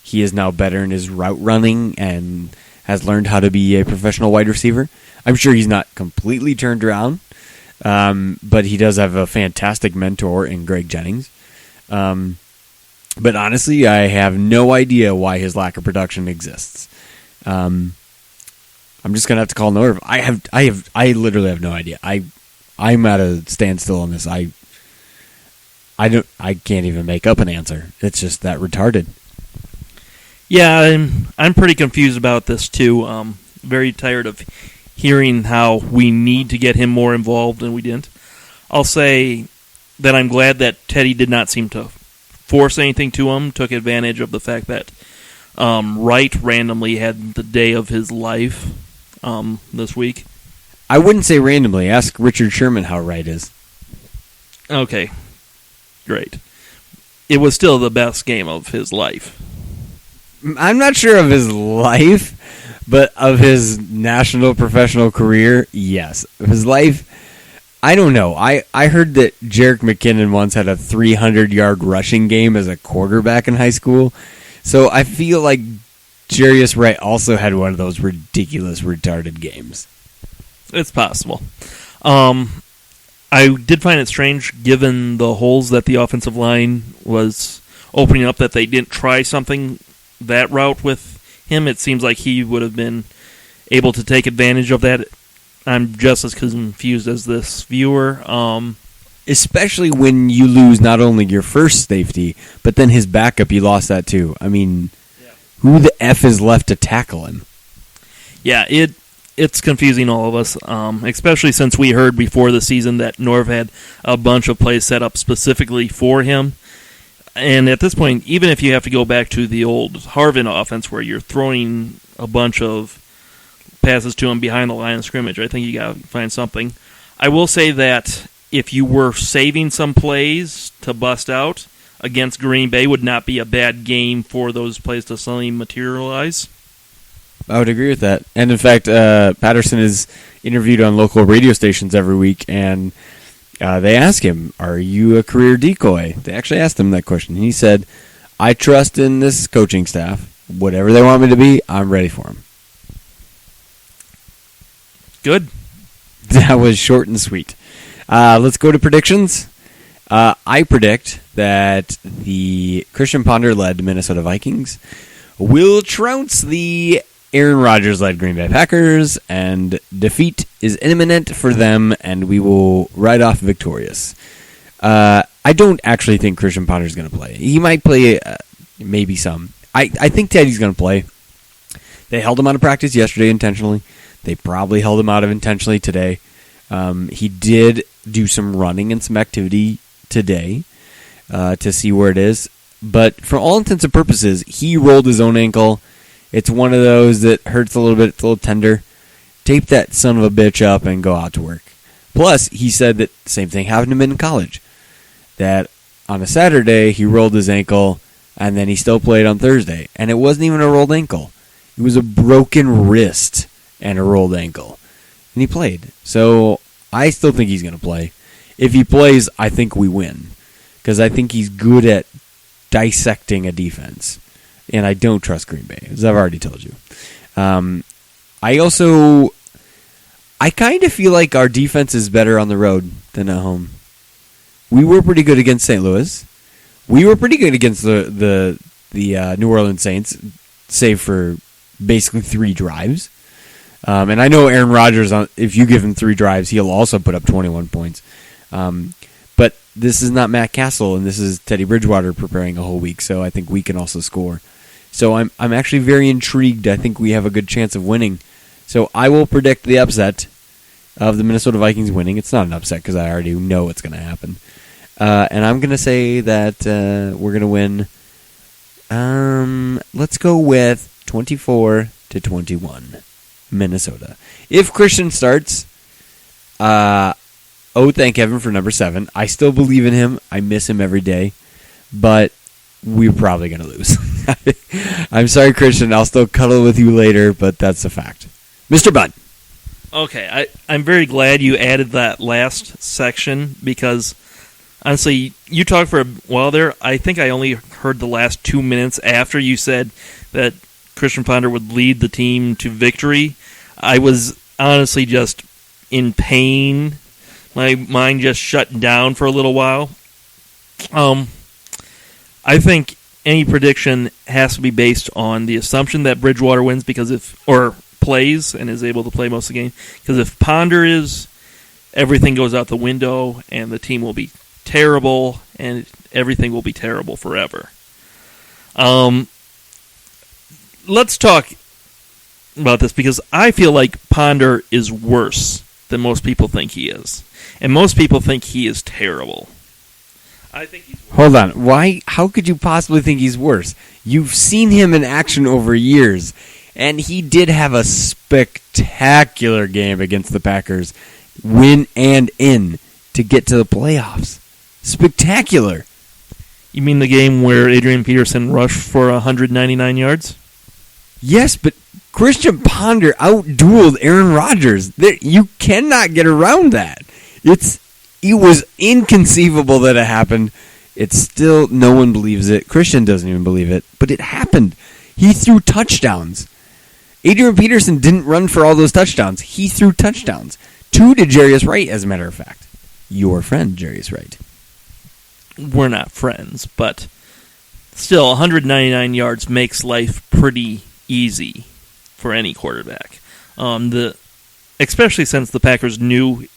he is now better in his route running and has learned how to be a professional wide receiver. I'm sure he's not completely turned around, but he does have a fantastic mentor in Greg Jennings. But honestly, I have no idea why his lack of production exists. I'm just gonna have to call Norv. I literally have no idea. I'm at a standstill on this. I can't even make up an answer. It's just that retarded. Yeah, I'm pretty confused about this too. Very tired of hearing how we need to get him more involved and we didn't. I'll say that I'm glad that Teddy did not seem to force anything to him, took advantage of the fact that Wright randomly had the day of his life this week. I wouldn't say randomly. Ask Richard Sherman how Wright is. Okay, great. It was still the best game of his life. I'm not sure of his life, but of his national professional career, yes. Of his life, I don't know. I heard that Jerick McKinnon once had a 300-yard rushing game as a quarterback in high school. So I feel like Jarius Wright also had one of those ridiculous, retarded games. It's possible. I did find it strange, given the holes that the offensive line was opening up, that they didn't try something that route with him. It seems like he would have been able to take advantage of that. I'm just as confused as this viewer. Especially when you lose not only your first safety, but then his backup, you lost that too. I mean, who the F is left to tackle him? Yeah, it's confusing all of us, especially since we heard before the season that Norv had a bunch of plays set up specifically for him. And at this point, even if you have to go back to the old Harvin offense where you're throwing a bunch of passes to him behind the line of scrimmage, I think you got to find something. I will say that if you were saving some plays to bust out against Green Bay, would not be a bad game for those plays to suddenly materialize. I would agree with that. And in fact, Patterson is interviewed on local radio stations every week, and they ask him, "Are you a career decoy?" They actually asked him that question. And he said, "I trust in this coaching staff. Whatever they want me to be, I'm ready for them." Good. That was short and sweet. Let's go to predictions. I predict that the Christian Ponder-led Minnesota Vikings will trounce the Aaron Rodgers-led Green Bay Packers, and defeat is imminent for them, and we will ride off victorious. I don't actually think Christian Ponder is going to play. He might play maybe some. I think Teddy's going to play. They held him out of practice yesterday intentionally. They probably held him out of intentionally today. He did do some running and some activity today to see where it is. But for all intents and purposes, he rolled his own ankle. It's one of those that hurts a little bit. It's a little tender. Tape that son of a bitch up and go out to work. Plus, he said that the same thing happened to him in college. That on a Saturday, he rolled his ankle, and then he still played on Thursday. And it wasn't even a rolled ankle. It was a broken wrist and a rolled ankle. And he played. So I still think he's going to play. If he plays, I think we win. Because I think he's good at dissecting a defense. And I don't trust Green Bay, as I've already told you. I kind of feel like our defense is better on the road than at home. We were pretty good against St. Louis. We were pretty good against the New Orleans Saints, save for basically 3 drives. And I know Aaron Rodgers, if you give him 3 drives, he'll also put up 21 points. But this is not Matt Castle, and this is Teddy Bridgewater preparing a whole week, so I think we can also score. So I'm actually very intrigued. I think we have a good chance of winning. So I will predict the upset of the Minnesota Vikings winning. It's not an upset because I already know what's going to happen. And I'm going to say that we're going to win. Let's go with 24-21, Minnesota. If Christian starts, thank heaven for number 7. I still believe in him. I miss him every day. But we're probably going to lose. I'm sorry, Christian. I'll still cuddle with you later, but that's a fact. Mr. Budd. Okay, I'm very glad you added that last section because, honestly, you talked for a while there. I think I only heard the last 2 minutes after you said that Christian Ponder would lead the team to victory. I was honestly just in pain. My mind just shut down for a little while. I think any prediction has to be based on the assumption that Bridgewater wins or plays and is able to play most of the game. Because if Ponder is, everything goes out the window and the team will be terrible and everything will be terrible forever. Let's talk about this because I feel like Ponder is worse than most people think he is. And most people think he is terrible. I think he's worse. Hold on. Why? How could you possibly think he's worse? You've seen him in action over years, and he did have a spectacular game against the Packers, win and in, to get to the playoffs. Spectacular. You mean the game where Adrian Peterson rushed for 199 yards? Yes, but Christian Ponder outdueled Aaron Rodgers. You cannot get around that. It was inconceivable that it happened. It's still, no one believes it. Christian doesn't even believe it, but it happened. He threw touchdowns. Adrian Peterson didn't run for all those touchdowns. He threw touchdowns. 2 to Jarius Wright, as a matter of fact. Your friend, Jarius Wright. We're not friends, but still, 199 yards makes life pretty easy for any quarterback. Especially since the Packers knew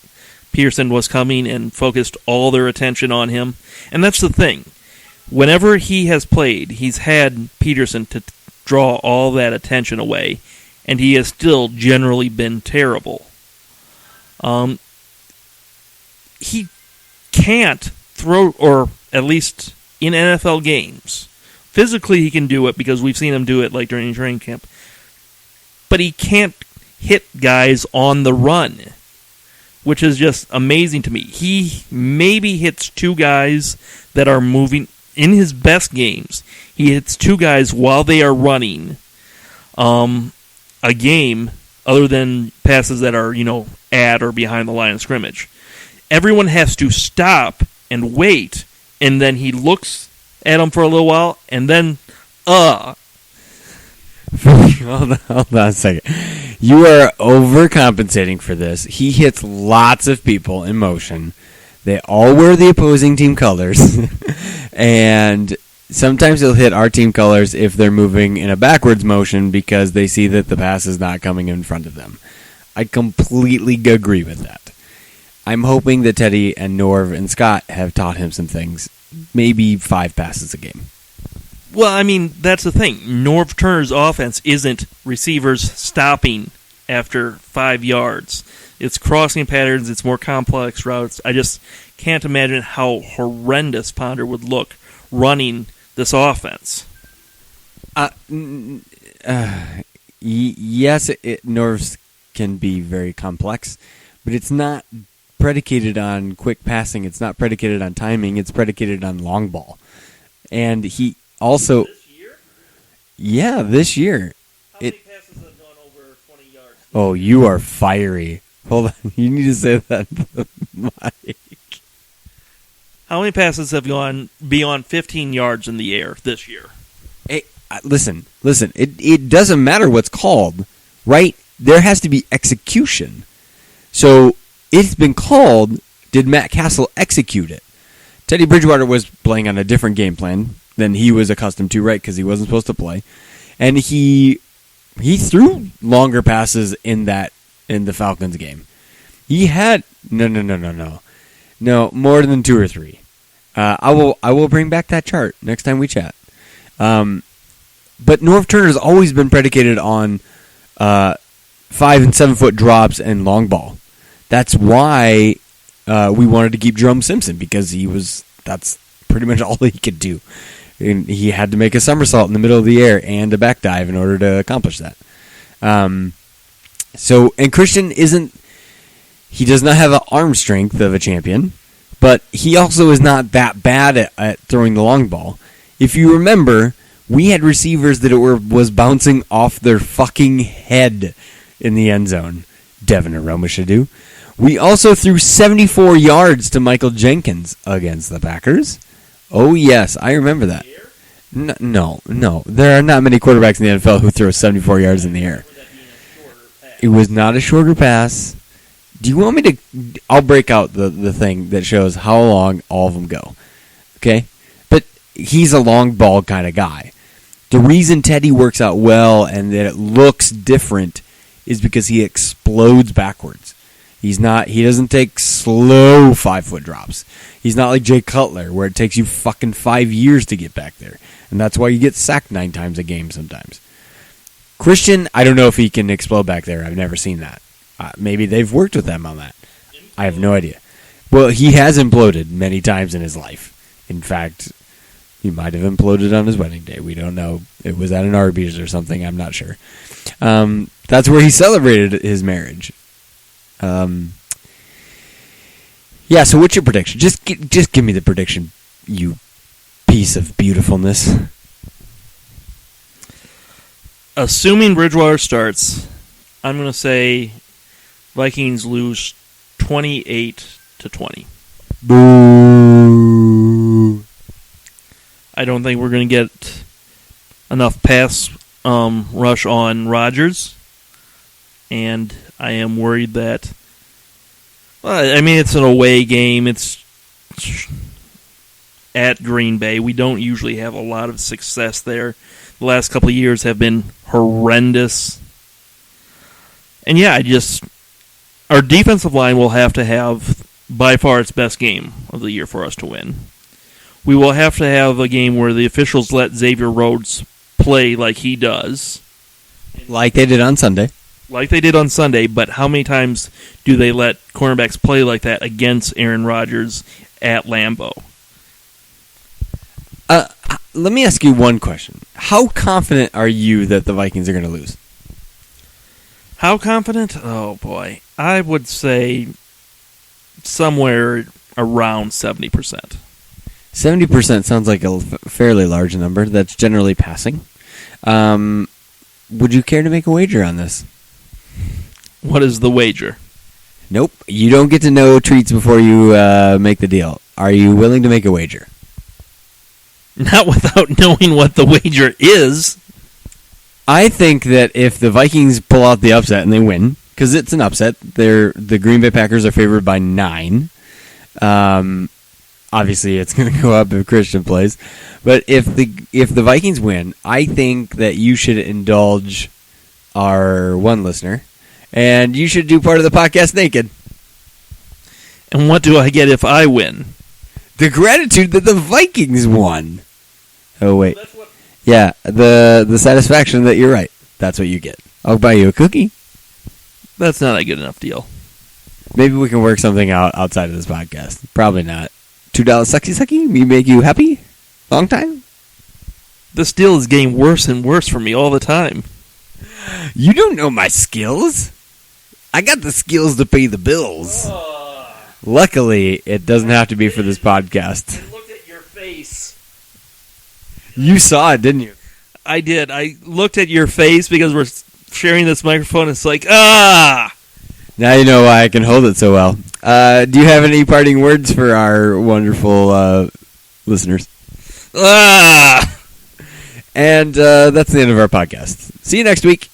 Peterson was coming and focused all their attention on him. And that's the thing. Whenever he has played, he's had Peterson to draw all that attention away, and he has still generally been terrible. He can't throw, or at least in NFL games. Physically, he can do it because we've seen him do it like during training camp. But he can't hit guys on the run, which is just amazing to me. He maybe hits 2 guys that are moving in his best games. He hits 2 guys while they are running. a game other than passes that are, at or behind the line of scrimmage. Everyone has to stop and wait, and then he looks at him for a little while, and then, Hold on a second. You are overcompensating for this. He hits lots of people in motion. They all wear the opposing team colors. And sometimes he'll hit our team colors if they're moving in a backwards motion because they see that the pass is not coming in front of them. I completely agree with that. I'm hoping that Teddy and Norv and Scott have taught him some things. Maybe 5 passes a game. well, I mean, that's the thing. Norv Turner's offense isn't receivers stopping after 5 yards. It's crossing patterns. It's more complex routes. I just can't imagine how horrendous Ponder would look running this offense. Yes, Norv's can be very complex, but it's not predicated on quick passing. It's not predicated on timing. It's predicated on long ball. And he also... This year? Yeah, this year. How many passes have gone over 20 yards? Oh, you are fiery. Hold on. You need to say that to the mic. How many passes have gone beyond 15 yards in the air this year? Hey, listen. It doesn't matter what's called, right? There has to be execution. So it's been called. Did Matt Castle execute it? Teddy Bridgewater was playing on a different game plan than he was accustomed to, right? Because he wasn't supposed to play, and he threw longer passes in the Falcons game. He had no, more than 2 or 3. I will bring back that chart next time we chat. But Norv Turner's always been predicated on 5 and 7 foot drops and long ball. That's why we wanted to keep Jerome Simpson, because that's pretty much all he could do. And he had to make a somersault in the middle of the air and a back dive in order to accomplish that. And Christian he does not have the arm strength of a champion, but he also is not that bad at throwing the long ball. If you remember, we had receivers that was bouncing off their fucking head in the end zone. Devin Aromashodu. We also threw 74 yards to Michael Jenkins against the Packers. Oh, yes, I remember that. No. There are not many quarterbacks in the NFL who throw 74 yards in the air. It was not a shorter pass. Do you want me to... I'll break out the thing that shows how long all of them go. Okay? But he's a long ball kind of guy. The reason Teddy works out well and that it looks different is because he explodes backwards. He doesn't take slow 5-foot drops. He's not like Jay Cutler, where it takes you fucking 5 years to get back there. And that's why you get sacked 9 times a game sometimes. Christian, I don't know if he can explode back there. I've never seen that. Maybe they've worked with them on that. I have no idea. Well, he has imploded many times in his life. In fact, he might have imploded on his wedding day. We don't know. It was at an Arby's or something. I'm not sure. That's where he celebrated his marriage. Yeah, so what's your prediction? Just give me the prediction, you piece of beautifulness. Assuming Bridgewater starts, I'm going to say Vikings lose 28-20. Boo. I don't think we're going to get enough pass rush on Rodgers, and I am worried that... Well, I mean, it's an away game. It's at Green Bay. We don't usually have a lot of success there. The last couple of years have been horrendous. And yeah, our defensive line will have to have by far its best game of the year for us to win. We will have to have a game where the officials let Xavier Rhodes play like he does. Like they did on Sunday. But how many times do they let cornerbacks play like that against Aaron Rodgers at Lambeau? Let me ask you one question. How confident are you that the Vikings are going to lose? How confident? Oh, boy. I would say somewhere around 70%. 70% sounds like a fairly large number. That's generally passing. would you care to make a wager on this? What is the wager? Nope. You don't get to know treats before you make the deal. Are you willing to make a wager? Not without knowing what the wager is. I think that if the Vikings pull out the upset and they win, because it's an upset, the Green Bay Packers are favored by 9. Obviously, it's going to go up if Christian plays. But if the Vikings win, I think that you should indulge our one listener, and you should do part of the podcast naked. And what do I get if I win? The gratitude that the Vikings won. Oh, wait. Yeah, the satisfaction that you're right. That's what you get. I'll buy you a cookie. That's not a good enough deal. Maybe we can work something out outside of this podcast. Probably not. $2 sucky me make you happy? Long time? This deal is getting worse and worse for me all the time. You don't know my skills. I got the skills to pay the bills. Luckily, it doesn't have to be for this podcast. I looked at your face. You saw it, didn't you? I did. I looked at your face because we're sharing this microphone. It's like, ah! Now you know why I can hold it so well. Do you have any parting words for our wonderful listeners? Ah! And that's the end of our podcast. See you next week.